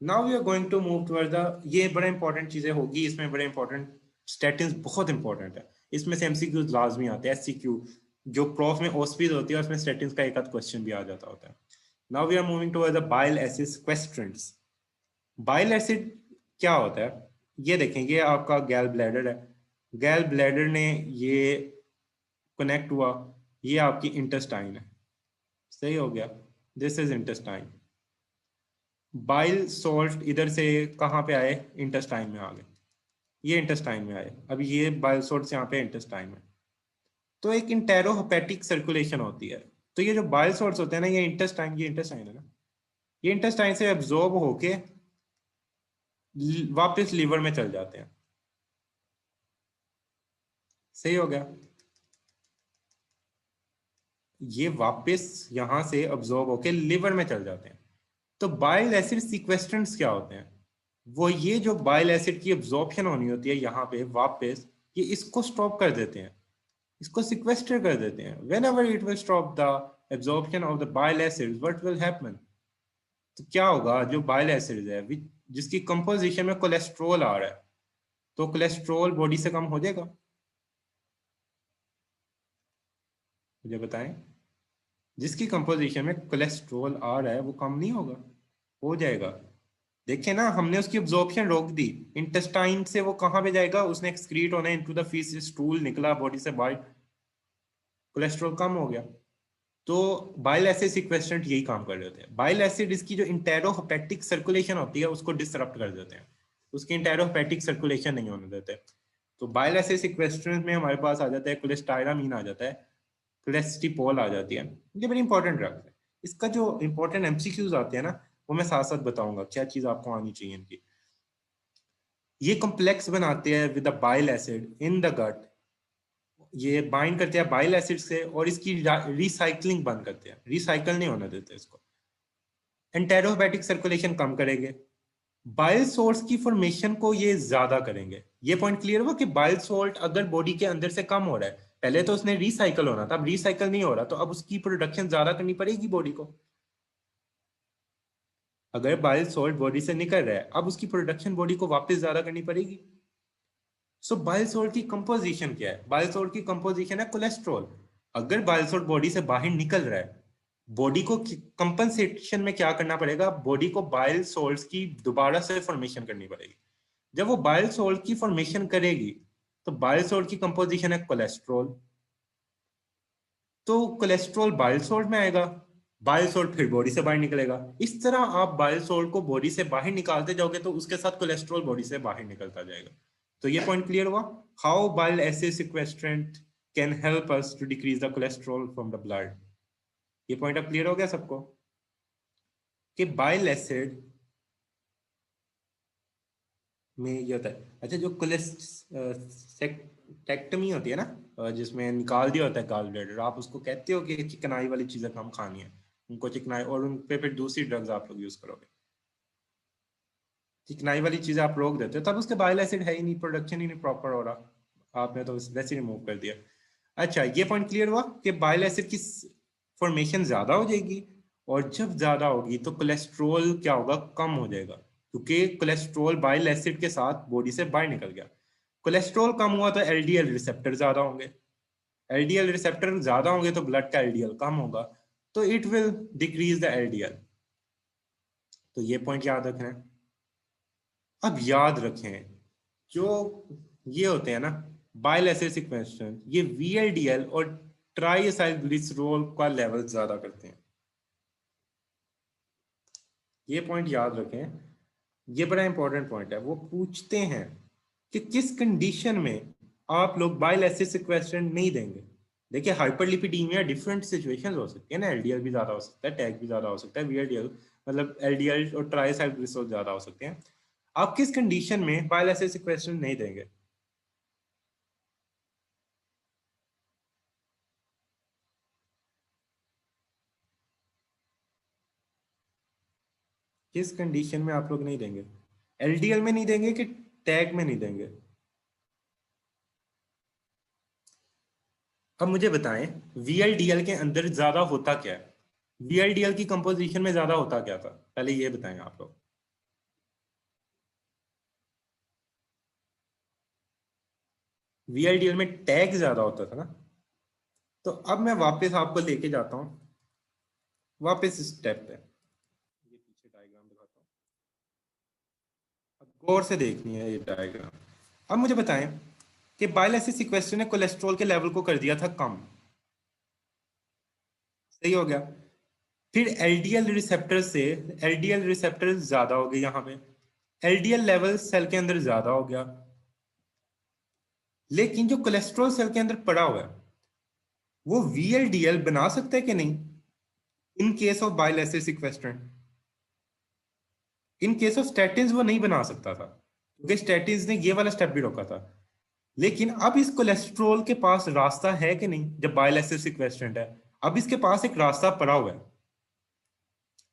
Now we are going to move toward the, ये बड़ा इंपॉर्टेंट चीजें होगी इसमें, बड़े इंपॉर्टेंट स्टैटिन्स बहुत इंपॉर्टेंट है। इसमें से एमसीक्यू लाजमी आते हैं, एससीक्यू जो प्रॉफ में ओस्पीज होती है उसमें स्टैटिन्स का एक आध क्वेश्चन भी आ जाता होता है। Now we are moving toward the bile acid questions. Bile acid क्या होता है, ये देखें, ये आपका गैल ब्लैडर है, गैल ब्लैडर ने ये कनेक्ट हुआ, ये आपकी इंटेस्टाइन है, सही हो गया, this is intestine. Bile salt इधर से कहाँ पे आए, इंटेस्टाइन में आ गए, ये इंटेस्टाइन में आए, अब ये बाइल सॉल्ट यहाँ पे इंटेस्टाइन में। तो एक इंटेरोहेपेटिक सर्कुलेशन होती है। तो ये जो बाइल सॉल्ट्स होते हैं ना, ये इंटेस्टाइन है ना, ये इंटेस्टाइन से एब्जॉर्ब होके वापस लीवर में चल जाते हैं, सही हो गया, ये वापस यहां से अब्जॉर्ब होके लिवर में चल जाते हैं। तो बाइल एसिड सीक्वेस्ट्रेंट्स क्या होते हैं, वो ये जो बाइल एसिड की अब्जॉर्प्शन होनी होती है यहाँ पे वापस, ये इसको स्टॉप कर देते हैं, इसको सिक्वेस्टर कर देते हैं। When ever it will stop the absorption of the bile acid, what will happen, तो क्या होगा, जो बाइल एसिड है जिसकी कंपोजिशन में कोलेस्ट्रोल आ रहा है, तो कोलेस्ट्रोल बॉडी से कम हो जाएगा, मुझे बताएं, जिसकी कंपोजिशन में कोलेस्ट्रोल आ रहा है वो कम नहीं होगा, हो जाएगा। देखिए ना, हमने उसकी अब्जॉर्प्शन रोक दी, इंटेस्टाइन से वो कहाँ पे जाएगा, उसने एक्सक्रीट होना इनटू द फीस, स्टूल निकला बॉडी से बाहर, कोलेस्ट्रॉल कम हो गया। तो बाइल एसिड सीक्वेस्ट्रेंट यही काम कर रहे होते हैं। बाइल एसिड इसकी जो इंटेरोहेपेटिक सर्कुलेशन होती है उसको डिसरप्ट कर देते हैं, उसकी इंटेरोहेपेटिक सर्कुलेशन नहीं होने देते। तो बाइल एसिड सीक्वेस्ट्रेंट में हमारे पास आ जाता है कोलेस्टायरामीन, आ जाता है कोलेस्टिपोल, आ जाती है। ये बड़ी इंपॉर्टेंट ड्रग है। इसका जो इंपॉर्टेंट एमसीक्यूज आते हैं ना, वो मैं साथ साथ बताऊंगा क्या चीज आपको आनी चाहिए इनकी। ये कॉम्प्लेक्स बनाते हैं with the bile acid in the gut, ये बाइंड करते हैं बाइल एसिड से और इसकी रिसाइकलिंग बंद करते हैं, रिसाइकल नहीं होने देते इसको, एंटेरोहेपेटिक सर्कुलेशन कम करेंगे, बाइल सोर्स की फॉर्मेशन को ये ज्यादा करेंगे। ये पॉइंट क्लियर हुआ कि बाइल सोल्ट अगर बॉडी के अंदर से कम हो रहा है, पहले तो उसने रिसाइकल होना था, अब रिसाइकल नहीं हो रहा, तो अब उसकी प्रोडक्शन ज्यादा करनी पड़ेगी बॉडी को। अगर बाइल सोल्ट बॉडी से निकल रहा है, अब उसकी प्रोडक्शन बॉडी को वापस ज्यादा करनी पड़ेगी। सो बाइल सोल्ट की कंपोजिशन क्या है, बाइल सोल्ट की कंपोजिशन है कोलेस्ट्रॉल। अगर बाइल सोल्ट बॉडी से बाहर निकल रहा है, बॉडी को कंपनसेशन में क्या करना पड़ेगा, बॉडी को बाइल सोल्ट्स की दोबारा से फॉर्मेशन करनी पड़ेगी। जब वो बाइल सोल्ट की फॉर्मेशन करेगी, तो बाइल सोल्ट की कंपोजिशन है कोलेस्ट्रॉल, तो कोलेस्ट्रॉल बाइल सोल्ट में आएगा, बाइल सोल्ट फिर बॉडी से बाहर निकलेगा। इस तरह आप बाइल सोल्ट को बॉडी से बाहर निकालते जाओगे तो उसके साथ कोलेस्ट्रॉल बॉडी से बाहर निकलता जाएगा। तो ये पॉइंट क्लियर हुआ, how bile acid sequestrant can help us to decrease the cholesterol from the blood. ये पॉइंट अब क्लियर हो गया सबको कि बाइल एसिड में ये होता है। अच्छा, जो कोलेस्टेक्टमी होती है ना, जिसमें निकाल दिया होता है गॉल ब्लैडर, आप उसको कहते हो कि चिकनाई वाली चीजें कम खानी है, उनको चिकनाई, और उन पे फिर दूसरी ड्रग्स आप लोग यूज करोगे, चिकनाई वाली चीजें आप रोक देते हो, तब उसके बाइल एसिड है ही नहीं, प्रोडक्शन ही नहीं प्रॉपर हो रहा, आपने तो वैसे रिमूव कर दिया। अच्छा, ये पॉइंट क्लियर हुआ कि बाइल एसिड की फॉर्मेशन ज्यादा हो जाएगी, और जब ज्यादा होगी तो कोलेस्ट्रोल क्या होगा, कम हो जाएगा, क्योंकि कोलेस्ट्रोल बाइल एसिड के साथ बॉडी से बाहर निकल गया। कोलेस्ट्रोल कम हुआ तो एलडीएल रिसेप्टर ज्यादा होंगे, एलडीएल रिसेप्टर ज्यादा होंगे तो ब्लड का एलडीएल कम होगा, तो it will decrease the LDL. तो ये पॉइंट याद रखना है। अब याद रखें, जो ये होते हैं ना बाइल एसिड सीक्वेंस, ये वीएलडीएल और ट्राई एसाइल ग्लिसरॉल का लेवल ज्यादा करते हैं, ये पॉइंट याद रखें, ये बड़ा इंपॉर्टेंट पॉइंट है। वो पूछते हैं कि किस कंडीशन में आप लोग बाइल एसिड सिक्वेस्ट्रेंट नहीं देंगे। देखिए, हाइपरलिपिडीमिया डिफरेंट सिचुएशंस हो सकती है ना, एलडीएल भी ज्यादा हो सकता है, टैग भी ज्यादा हो सकता है, वीएलडीएल मतलब एलडीएल और ट्राइसाइक्लिसराइड ज्यादा हो सकते हैं। आप किस कंडीशन में बाइल एसिड सिक्वेस्ट्रेंट नहीं देंगे, किस कंडीशन में आप लोग नहीं देंगे, एलडीएल में नहीं देंगे कि टैग में नहीं देंगे। अब मुझे बताएं VLDL के अंदर ज्यादा होता क्या है, VLDL की कंपोजिशन में ज्यादा होता क्या था, पहले ये बताएं आप लोग। VLDL में टैग ज्यादा होता था ना। तो अब मैं वापस आपको लेके जाता हूँ वापस इस स्टेप पे, ये पीछे डायग्राम दिखाता हूँ, अब गौर से देखनी है ये डायग्राम। अब मुझे बताएं कि बाइल एसिड सीक्वेस्टर ने कोलेस्ट्रॉल के लेवल को कर दिया था कम, सही हो गया। फिर एलडीएल रिसेप्टर से एलडीएल रिसेप्टर ज्यादा हो गए, यहाँ पे एलडीएल लेवल सेल के अंदर ज्यादा हो गया, लेकिन जो कोलेस्ट्रॉल सेल के अंदर पड़ा हुआ है वो VLDL बना सकता है कि नहीं, in case of bile acid sequestrant. In case of statins वो नहीं बना सकता था, क्योंकि स्टैटिन्स ने ये वाला स्टेप भी रोका था। लेकिन अब इस कोलेस्ट्रॉल के पास रास्ता है कि नहीं, जब बाइल एसिड सीक्वेस्ट्रेंट है, अब इसके पास एक रास्ता पड़ा हुआ है।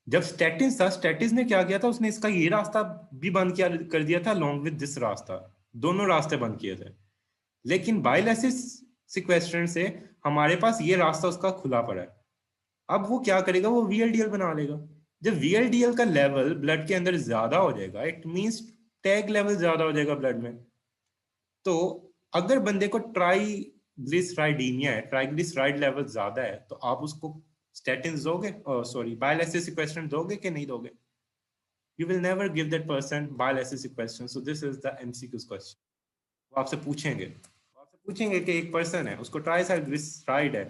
जब स्टैटिन था, स्टैटिन ने क्या किया था, उसने इसका ये रास्ता भी बंद किया कर दिया था लॉन्ग विद दिस रास्ता, दोनों रास्ते बंद किए थे। लेकिन बाइल एसिड सिक्वेस्ट्रेंट से हमारे पास ये रास्ता उसका खुला पड़ा है। अब वो क्या करेगा, वो VLDL बना लेगा। जब VLDL का लेवल ब्लड के अंदर ज्यादा हो जाएगा, इट मींस टैग लेवल ज्यादा हो जाएगा ब्लड में। तो अगर बंदे को ट्राइग्लिसराइडीमिया है, ट्राइग्लिसराइड लेवल ज्यादा है, तो आप उसको स्टैटिन दोगे, सॉरी बाइल एसिड सिक्वेस्ट्रेंट दोगे कि नहीं दोगे? You will never give that person bile acid question. So this is the MCQs question. वो आपसे पूछेंगे, कि एक पर्सन है, उसको ट्राइसाइक्लिसराइड है,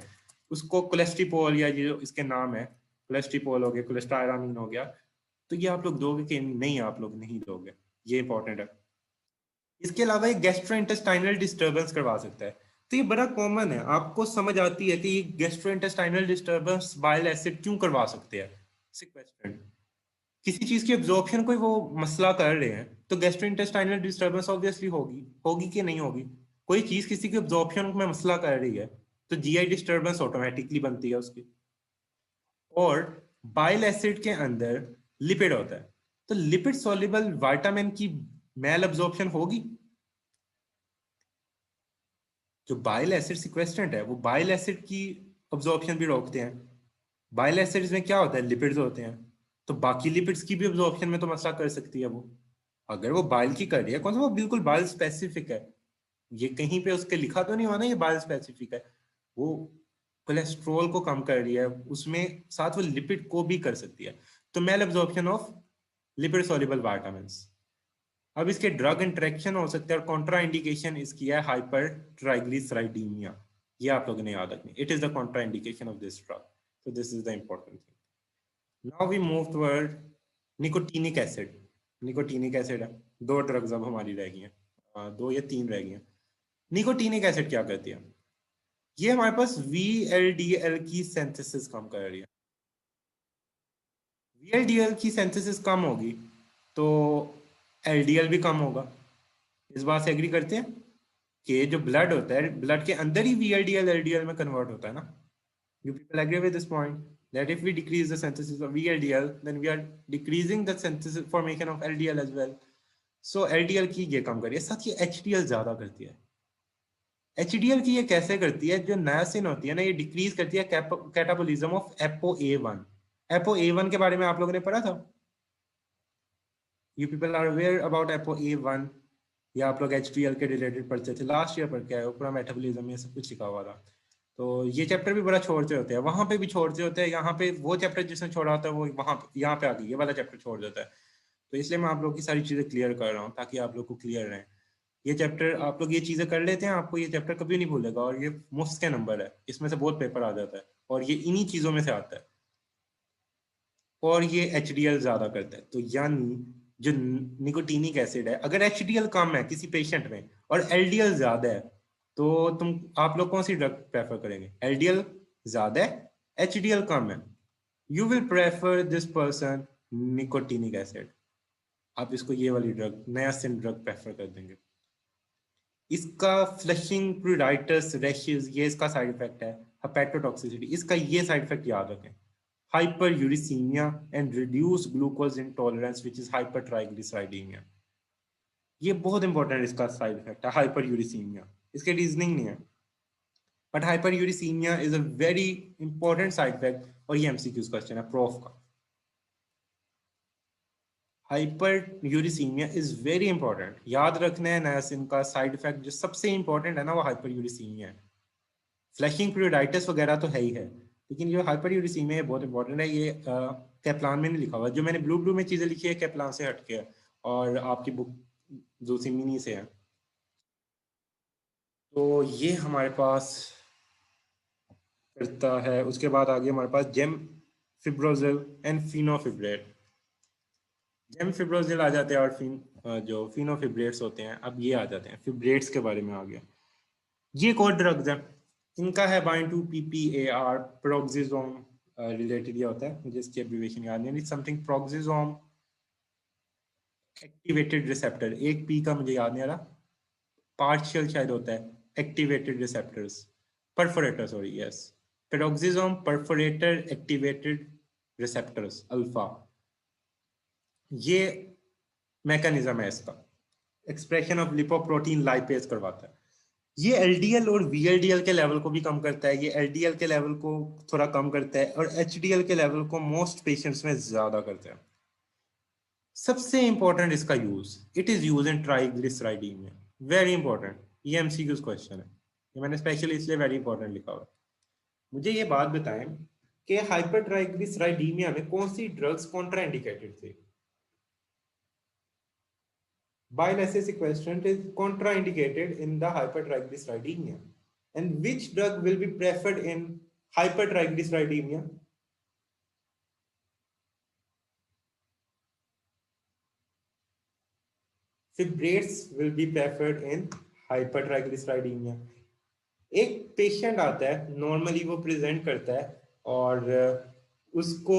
उसको कोलेस्ट्रिपोल या ये जो इसके नाम है, कोलेस्ट्रिपोल हो गया, कोलेस्ट्रायरामीन हो गया, तो ये आप लोग दोगे कि नहीं? आप लोग नहीं दोगे, ये इंपॉर्टेंट है। इसके अलावा एक गैस्ट्रोइंटेस्टाइनल डिस्टर्बेंस करवा सकता है। तो ये बड़ा कॉमन है, आपको समझ आती है कि ये गैस्ट्रोइंटेस्टाइनल डिस्टर्बेंस बाइल एसिड क्यों करवा सकते हैं सिक्वेस्ट्रेंट। किसी चीज की एब्जॉर्प्शन कोई वो मसला कर रहे हैं, तो गैस्ट्रोइंटेस्टाइनल डिस्टर्बेंस ऑब्वियसली होगी, होगी कि नहीं होगी? कोई चीज किसी की एब्जॉर्प्शन में मसला कर रही है, तो GI डिस्टर्बेंस ऑटोमेटिकली बनती है उसकी। और बाइल एसिड के अंदर लिपिड होता है, तो लिपिड सॉल्युबल विटामिन की मैल एब्जॉर्प्शन होगी। जो बाइल एसिड सिक्वेस्ट्रेंट है वो बाइल एसिड की अब्जॉर्प्शन भी रोकते हैं। बाइल एसिड्स में क्या होता है, लिपिड्स होते हैं, तो बाकी लिपिड्स की भी अब्जॉर्प्शन में तो मसला कर सकती है वो। अगर वो बाइल की कर रही है, कौन सा वो बिल्कुल बाइल स्पेसिफिक है, ये कहीं पे उसके लिखा तो नहीं हुआ ना ये बाइल स्पेसिफिक है, वो कोलेस्ट्रॉल को कम कर रही है, उसमें साथ वो लिपिड को भी कर सकती है। तो malabsorption of lipid soluble vitamins. अब इसके ड्रग इंटरेक्शन हो सकते हैं, और कॉन्ट्रा इंडिकेशन इसकी है हाइपर ट्राइग्लिसराइडीमिया। ये आप लोगों ने याद रखनी, it is the Contra indication of this drug. So this is the important thing. Now we move toward nicotinic acid. Nicotinic acid है, दो ड्रग्स अब हमारी रह गई हैं, दो या तीन रह गई हैं। निकोटीनिक एसिड क्या करती है, ये हमारे पास VLDL की सिंथेसिस कम कर रही है। VLDL की सिंथेसिस कम होगी तो LDL भी कम होगा। इस बात से एग्री करते हैं कि जो ब्लड होता है, ब्लड के अंदर ही VLDL LDL में कन्वर्ट होता है ना। You people agree with this point that if we decrease the synthesis of VLDL, then we are decreasing the synthesis formation of LDL as well. So LDL की ये कम करिए, साथ ही HDL ज्यादा करती है। HDL की ये कैसे करती है, जो नायसिन होती है ना, ये डिक्रीज करती है कैटाबोलिज्म ऑफ ApoA1। ApoA1 के बारे में आप लोगों ने पढ़ा था? You people are aware about ApoA1, या आप लोग HDL के रिलेटेड पढ़ते थे, लास्ट ईयर पढ़ के आए हो, पूरा मेटाबॉलिज्म में सब कुछ लिखा हुआ था। तो ये चैप्टर भी बड़ा छोड़ते होते हैं, वहां पे भी छोड़ते होते हैं, यहाँ पे वो चैप्टर जिसने छोड़ा होता है वो वहां यहाँ पे आके ये वाला चैप्टर छोड़ देता है। तो इसलिए मैं आप लोग की सारी चीजें क्लियर कर रहा हूँ ताकि आप लोग को क्लियर रहे। ये चैप्टर आप लोग ये चीजें कर लेते हैं, आपको ये चैप्टर कभी नहीं भूलेगा, और ये मुफ्त के नंबर है, इसमें से बहुत पेपर आ जाता है, और ये इन्हीं चीजों में से आता है। और ये HDL ज्यादा करता है, तो यानी जो निकोटीनिक एसिड है, अगर HDL कम है किसी पेशेंट में और LDL ज्यादा है, तो आप लोग कौन सी ड्रग प्रेफर करेंगे? LDL ज्यादा है, HDL कम है, you will prefer this person nicotinic acid. आप इसको ये वाली ड्रग नियासिन ड्रग प्रेफर कर देंगे। इसका फ्लशिंग, प्रूडाइटिस, रैशेस, ये इसका साइड इफेक्ट है। हेपेटोटॉक्सिसिटी, इसका ये साइड इफेक्ट याद रखें। Hyperuricaemia and reduce glucose intolerance which is hypertriglyceridaemia. ये बहुत इंपॉर्टेंट इसका साइड इफेक्ट है, हाइपरयूरिसीमिया। इसके रीजनिंग नहीं है, but hyperuricaemia is a very important side effect, और ये एमसीक्यूज क्वेश्चन है प्रोफ का। हाइपरयूरिसीमिया इज वेरी इंपॉर्टेंट, याद रखना है नायसिन का साइड इफेक्ट जो सबसे इंपॉर्टेंट है ना वो हाइपरयूरिसीमिया है। फ्लैशिंग पीरियडाइटिस वगैरह तो है ही है, लेकिन जो हाइपरयूरिसीमिया है बहुत इंपॉर्टेंट है। ये कैप्लान में नहीं लिखा हुआ, जो मैंने ब्लू ब्लू में चीजें लिखी है कैप्लान से हटके है, और आपकी बुक जोसिमिनी से है। तो ये हमारे पास करता है। उसके बाद आगे हमारे पास जेम फिब्रोजिल एंड फिनोफिब्रेट। जेम फिब्रोजिल आ जाते हैं, और जो फिनोफिब्रेट्स होते हैं अब ये आ जाते हैं। फिब्रेट्स के बारे में आ गया, ये कोड ड्रग्स हैं, इनका है बाइंड टू PPAR, प्रोक्सिजोम रिलेटेड ये होता है, मुझे इसकी एब्रीविएशन याद नहीं, समथिंग प्रोक्सिजोम एक्टिवेटेड रिसेप्टर, एक पी का मुझे याद नहीं आ रहा, पार्शियल शायद होता है, activated receptors, perforator, sorry, yes, peroxisome perforator activated receptors alpha, ये मैकेनिज्म है इसका, एक्सप्रेशन ऑफ लिपोप्रोटीन लाइपेज करवाता है। ये LDL और VLDL के लेवल को भी कम करता है, ये LDL के लेवल को थोड़ा कम करता है, और HDL के लेवल को मोस्ट पेशेंट्स में ज्यादा करता है। सबसे इंपॉर्टेंट इसका use, it is use in triglyceridaemia, very important, ये एमसीक्यूज क्वेश्चन है, ये मैंने स्पेशली इसलिए वेरी इंपॉर्टेंट लिखा हुआ। मुझे ये बात बताएं कि हाइपर ट्राइग्लिसराइडीमिया में कौन सी ड्रग्स कॉन्ट्राइंडिकेटेड थे? Bile acid sequestrant is contraindicated in the hypertriglyceridemia. And which drug will be preferred in hypertriglyceridemia? Fibrates will be preferred in hypertriglyceridemia. एक पेशेंट आता है, नॉर्मली वो प्रेजेंट करता है, और उसको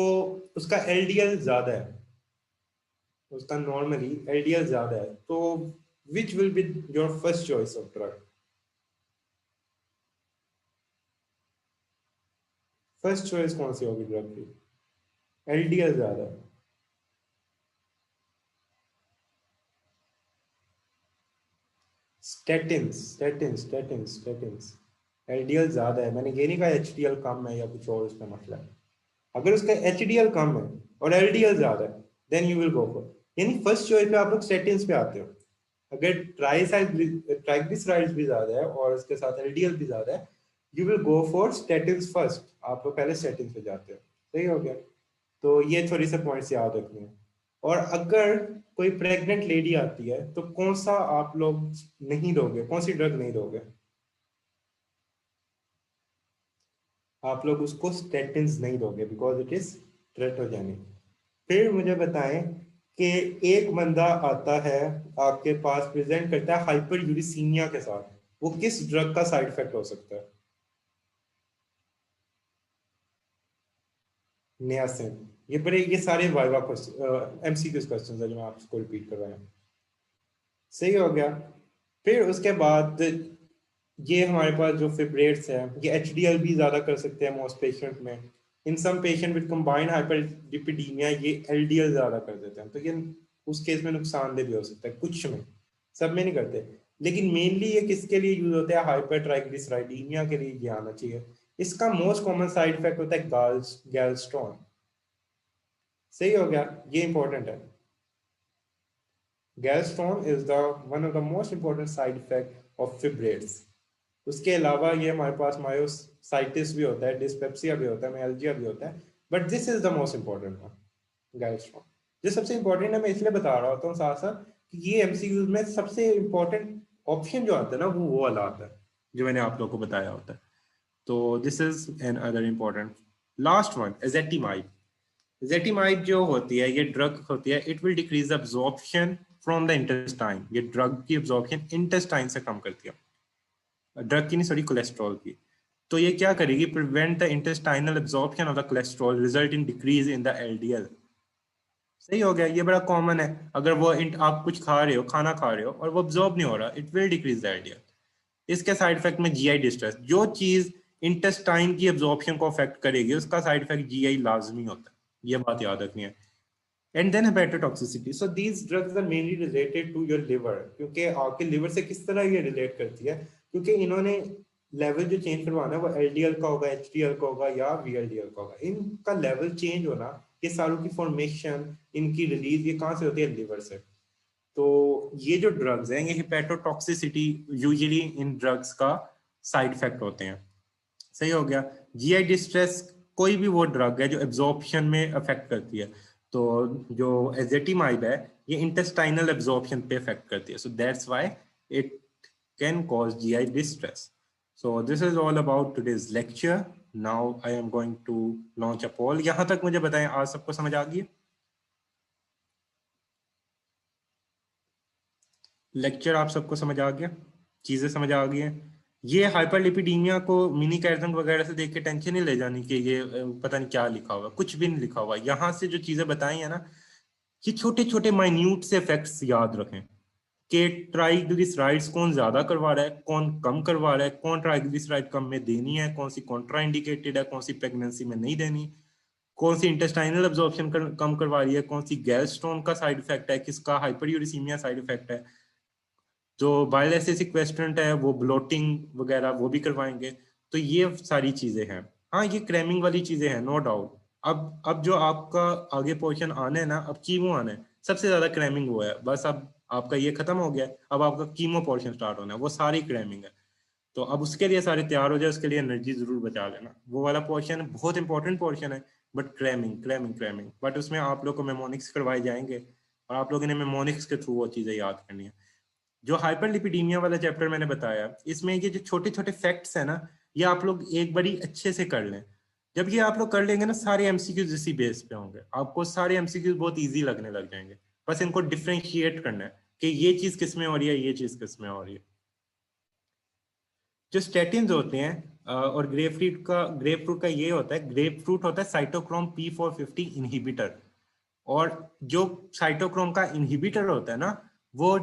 उसका LDL ज्यादा है, उसका नॉर्मली LDL ज्यादा है, तो which will be your first choice of drug? First choice कौन सी होगी ड्रग की? LDL ज्यादा है। स्टेटिन्स LDL ज्यादा है, मैंने ये नहीं कहा HDL कम है या कुछ और उसका मसला है। अगर उसका HDL कम है और LDL ज्यादा है, then you will go for, यानी फर्स्ट चॉइस पे आप लोग स्टेटिन्स पे आते हो। अगर ट्राइग्लिसराइड्स भी ज्यादा है और उसके साथ LDL भी ज्यादा है, you will go for statins first, आप लोग पहले स्टेटिन्स पे जाते हो। सही हो गया? तो ये थोड़ी सा पॉइंट्स याद रखने हैं। और अगर कोई प्रेग्नेंट लेडी आती है तो कौन सा आप लोग नहीं दोगे, कौन सी ड्रग नहीं दोगे? आप लोग उसको स्टेटिन्स नहीं दोगे बिकॉज इट इज टेट्रोजेनिक। फिर मुझे बताएं कि एक बंदा आता है आपके पास, प्रेजेंट करता है हाइपर यूरिसीमिया के साथ, वो किस ड्रग का साइड इफेक्ट हो सकता है? नियासिन। ये सारे वाइवा क्वेश्चन, MCक्यूज क्वेश्चन है जो मैं आपको रिपीट कर रहा हूँ। सही हो गया? फिर उसके बाद ये हमारे पास जो फिब्रेट्स है, ये HDL भी ज्यादा कर सकते हैं मोस्ट पेशेंट में। In some patient with combined hyperlipidaemia ये LDL ज्यादा कर देते हैं, तो ये उस केस में नुकसानदेह भी हो सकता है, कुछ में, सब में नहीं करते। लेकिन मेनली ये किसके लिए यूज होता है? हाइपर ट्राइग्लिसराइडीमिया के लिए ये आना चाहिए। इसका मोस्ट कॉमन साइड इफेक्ट होता है गैलस्ट्रॉन। सही हो गया? ये इंपॉर्टेंट है। Gallstone is the one of the most important side effect of fibrates. उसके अलावा ये हमारे पास मायोसाइटिस भी होता है, डिस्पेप्सिया भी होता है, मेल्जिया भी होता है, but this is the most important one, gallstone. जो सबसे इंपॉर्टेंट है, मैं इसलिए बता रहा होता हूँ साथ साथ कि ये MCक्यूज में सबसे इंपॉर्टेंट ऑप्शन जो आता है ना वो वाला आता है जो मैंने आप लोगों को बताया होता है। तो this is another important. Last one, ezetimibe. Ezetimibe जो होती है, ये ड्रग होती है, it will decrease absorption from the intestine. ये ड्रग की अब्जॉर्प्शन इंटेस्टाइन से कम करती है, ड्रग की नहीं, सॉरी, कोलेस्ट्रॉल की। तो ये क्या करेगी? Prevent the intestinal absorption of the cholesterol, result in decrease in the LDL। सही हो गया? ये बड़ा कॉमन है, अगर वो आप कुछ खा रहे हो, खाना खा रहे हो और वो अब्जॉर्ब नहीं हो रहा, it will decrease the LDL। इसके साइड इफेक्ट में GI डिस्ट्रेस, जो चीज इंटेस्टाइन की एब्जॉर्प्शन को अफेक्ट करेगी उसका साइड इफेक्ट GI लाजमी होता है, ये बात याद रखनी है। And then hepatotoxicity. So these drugs are mainly related to your liver, क्योंकि आपके लिवर से किस तरह ये रिलेट करती है, क्योंकि इन्होंने लेवल जो चेंज करवाना है वो एलडीएल का होगा, एचडीएल का होगा या वीएलडीएल का होगा। इनका लेवल चेंज होना, ये सारों की फॉर्मेशन, इनकी रिलीज ये कहाँ से होती है? लिवर से। तो ये जो ड्रग्स हैं ये हिपेटोटॉक्सिसिटी यूजुअली इन ड्रग्स का साइड इफेक्ट होते हैं। सही हो गया। जीआई डिस्ट्रेस कोई भी वो ड्रग है जो एब्जॉर्प्शन में अफेक्ट करती है। तो जो एजेटिमाइब है ये इंटेस्टाइनल एब्जॉर्प्शन पे अफेक्ट करती है, so that's why it can cause GI distress. So this is all about today's lecture. Now I am going to launch a poll. यहाँ तक मुझे बताएं, आज सबको समझ आ गई? लेक्चर आप सबको समझ आ गया? चीजें समझ आ गई हैं? ये हाइपरलिपिडीमिया को मिनी कैरटन वगैरह से देख के टेंशन नहीं ले जानी कि ये पता नहीं क्या लिखा हुआ, कुछ भी नहीं लिखा हुआ। यहाँ से जो चीजें बताई है ना, ये छोटे छोटे माइन्यूट से इफेक्ट्स याद रखें कि ट्राइग्लिसराइड्स कौन ज्यादा करवा रहा है, कौन कम करवा रहा है, कौन ट्राइग्लिसराइड कम में देनी है, कौन सी कॉन्ट्रा इंडिकेटेड है, कौन सी प्रेगनेंसी में नहीं देनी, कौन सी इंटेस्टाइनल एब्जॉर्प्शन कम करवा रही है, कौन सी गैलस्टोन का साइड इफेक्ट है, किसका हाइपरयूरिसीमिया साइड इफेक्ट है। जो बायोलेसिस इक्वेस्ट्रेंट है वो ब्लोटिंग वगैरह वो भी करवाएंगे। तो ये सारी चीजें हैं। हाँ, ये क्रैमिंग वाली चीजें हैं, नो डाउट। अब जो आपका आगे पोर्शन आने है ना, अब कीमो आने है, सबसे ज्यादा क्रैमिंग वो है। बस अब आपका ये खत्म हो गया, अब आपका कीमो पोर्शन स्टार्ट होना है, वो सारी क्रैमिंग है। तो अब उसके लिए सारे तैयार हो जाए, उसके लिए एनर्जी जरूर बचा लेना। वो वाला पोर्शन बहुत इंपॉर्टेंट पोर्शन है, but cramming cramming cramming, but उसमें आप लोग को मेमोनिक्स करवाए जाएंगे और आप लोगों ने मेमोनिक्स के थ्रू वो चीजें याद करनी है। जो हाइपरलिपिडीमिया वाला चैप्टर मैंने बताया, इसमें ये जो छोटे छोटे फैक्ट्स है ना, ये आप लोग एक बारी अच्छे से कर लें। जब ये आप लोग कर लेंगे ना, सारे एमसीक्यूज इसी बेस पे होंगे, आपको सारे एमसीक्यूज बहुत इजी लगने लग जाएंगे। बस इनको डिफ्रेंशिएट करना है कि ये चीज किस में हो रही है, ये चीज किस में हो रही है। जो स्टेटिन होते हैं और ग्रेप फ्रूट का ये होता है, ग्रेप फ्रूट होता है साइटोक्रोम P450 इनहिबिटर। और जो साइटोक्रोम का इनहिबिटर होता है ना, वो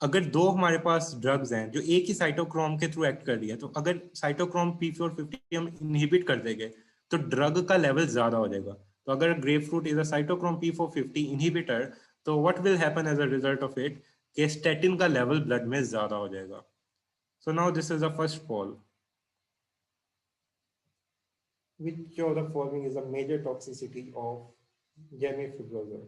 अगर दो हमारे पास ड्रग्स हैं जो एक ही साइटोक्रोम के थ्रू एक्ट कर रही है, तो अगर साइटोक्रोम P450 हम इनहिबिट कर देंगे तो ड्रग का लेवल ज्यादा हो जाएगा। तो अगर grapefruit is a cytochrome P450 inhibitor, तो what will happen as a result of it, कि स्टेटिन का लेवल ब्लड में ज्यादा हो जाएगा। So now this is the first poll. Which of the following is a major toxicity of gemifibrozole?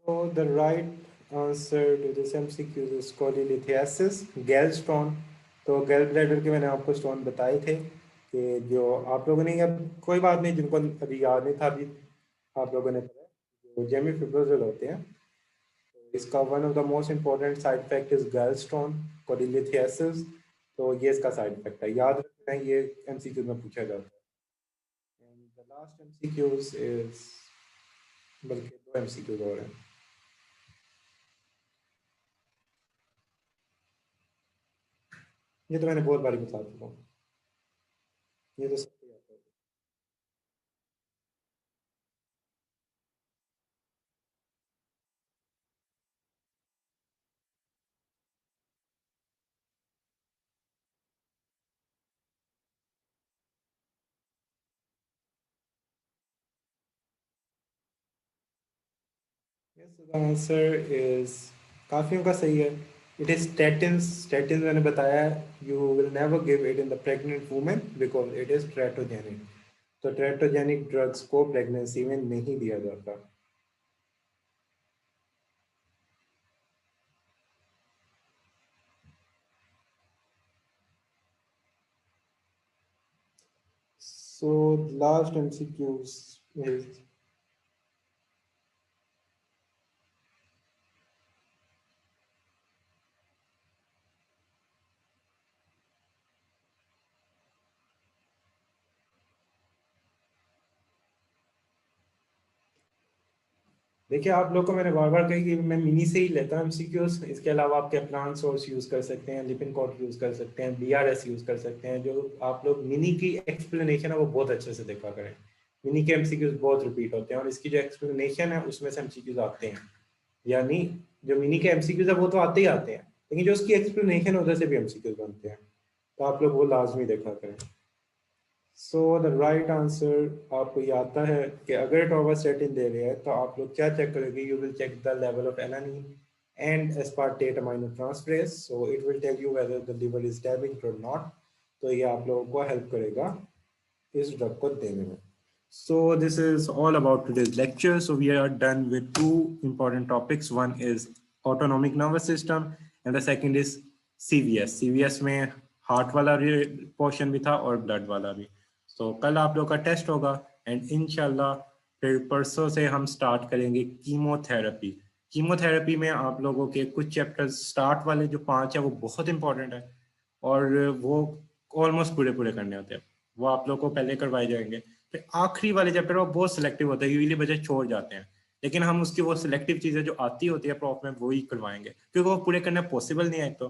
So the right answer to this MCQ is cholelithiasis, gallstone। तो गैल bladder के मैंने आपको स्टोन बताए थे कि जो आप लोगों ने, अब कोई बात नहीं, जिनको अभी याद नहीं था, अभी आप लोगों ने पढ़ा, जो जेमिफिब्रोजल होते हैं, तो इसका one of the most important side effect is gallstone, cholelithiasis. तो ये इसका साइड इफेक्ट है, याद रखना है, ये एमसीक्यू में पूछा जाता है। And the last MCQs is, बल्कि दो एमसीक्यूज और हैं। ये तो मैंने बहुत बारी बता चुका हूँ, ये तो सबको याद है। Yes, so the answer is काफियों का सही है। It is statins। statins मैंने बताया, you will never give it in the pregnant woman because it is teratogenic। तो teratogenic drugs को प्रेगनेंसी में नहीं दिया जाता। So last MCQs is देखिए, आप लोग को मैंने बार बार कही कि मैं मिनी से ही लेता हूँ एमसीक्यूज। इसके अलावा आप कैप्लान सोर्स यूज कर सकते हैं, लिपिनकॉट यूज कर सकते हैं, बीआरएस यूज कर सकते हैं। जो आप लोग मिनी की एक्सप्लेनेशन है वो बहुत अच्छे से देखा करें। मिनी के एमसीक्यूज बहुत रिपीट होते हैं और इसकी जो एक्सप्लेनेशन है उसमें से एमसीक्यूज आते हैं। यानी जो मिनी के एमसीक्यूज है वो तो आते ही आते हैं, लेकिन जो उसकी एक्सप्लेनेशन है उधर से भी एमसीक्यूज बनते हैं, तो आप लोग वो लाजमी देखा करें। सो द राइट आंसर आपको ये आता है कि अगर टॉर्वास्टैटिन दे रहे हैं तो आप लोग क्या चेक करोगे, you will check the level of alanine and aspartate aminotransferase, so it will tell you whether the liver is damaged और नॉट। तो ये आप लोगों को हेल्प करेगा इस ड्रग को देने में। So this is all about today's lecture. So we are done with two important topics. One is autonomic nervous system and the second is CVS. CVS में हार्ट वाला पोर्शन भी था और ब्लड वाला भी। तो कल आप लोग का टेस्ट होगा एंड इंशाल्लाह फिर परसों से हम स्टार्ट करेंगे कीमोथेरेपी। कीमोथेरेपी में आप लोगों के कुछ चैप्टर्स स्टार्ट वाले जो 5 है वो बहुत इंपॉर्टेंट है और वो ऑलमोस्ट पूरे पूरे करने होते हैं, वो आप लोग को पहले करवाए जाएंगे। फिर आखिरी वाले चैप्टर वो बहुत सिलेक्टिव होता है, यूजली बच्चे छोड़ जाते हैं, लेकिन हम उसकी वो सिलेक्टिव चीजें जो आती होती है प्रॉप में वो ही करवाएंगे, क्योंकि वो पूरे करना पॉसिबल नहीं है एक तो,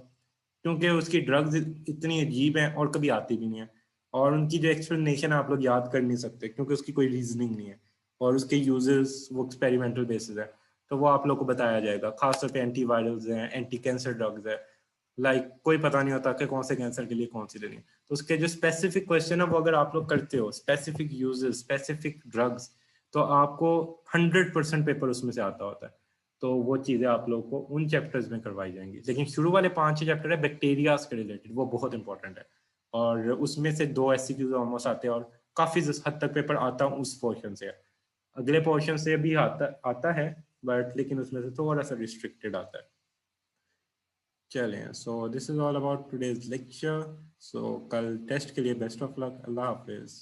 क्योंकि उसकी ड्रग्स इतनी अजीब हैं और कभी आती भी नहीं है, और उनकी जो एक्सप्लेनेशन आप लोग याद कर नहीं सकते क्योंकि उसकी कोई रीजनिंग नहीं है, और उसके यूजेस वो एक्सपेरिमेंटल बेसिस है। तो वो आप लोग को बताया जाएगा, खासतौर पे एंटीवायरल्स हैं, एंटी कैंसर ड्रग्स है। कोई पता नहीं होता कि कौन से कैंसर के लिए कौन सी लेनी है, तो उसके जो स्पेसिफिक क्वेश्चन है वो अगर आप लोग करते हो, स्पेसिफिक यूजेस, स्पेसिफिक ड्रग्स, तो आपको 100% पेपर उसमें से आता होता है। तो वो चीजें आप लोग को उन चैप्टर्स में करवाई जाएंगी, लेकिन शुरू वाले 5-6 चैप्टर है बैक्टीरिया के रिलेटेड, वो बहुत इंपॉर्टेंट है, और उसमें से 2 एससीक्यूज ऑलमोस्ट आते हैं और काफी हद तक पेपर आता है उस पोर्शन से। अगले पोर्शन से भी आता है बट लेकिन उसमें से थोड़ा सा रिस्ट्रिक्टेड आता है। चलें, so this is all about today's lecture. So कल टेस्ट के लिए बेस्ट ऑफ लक, अल्लाह हाफिज।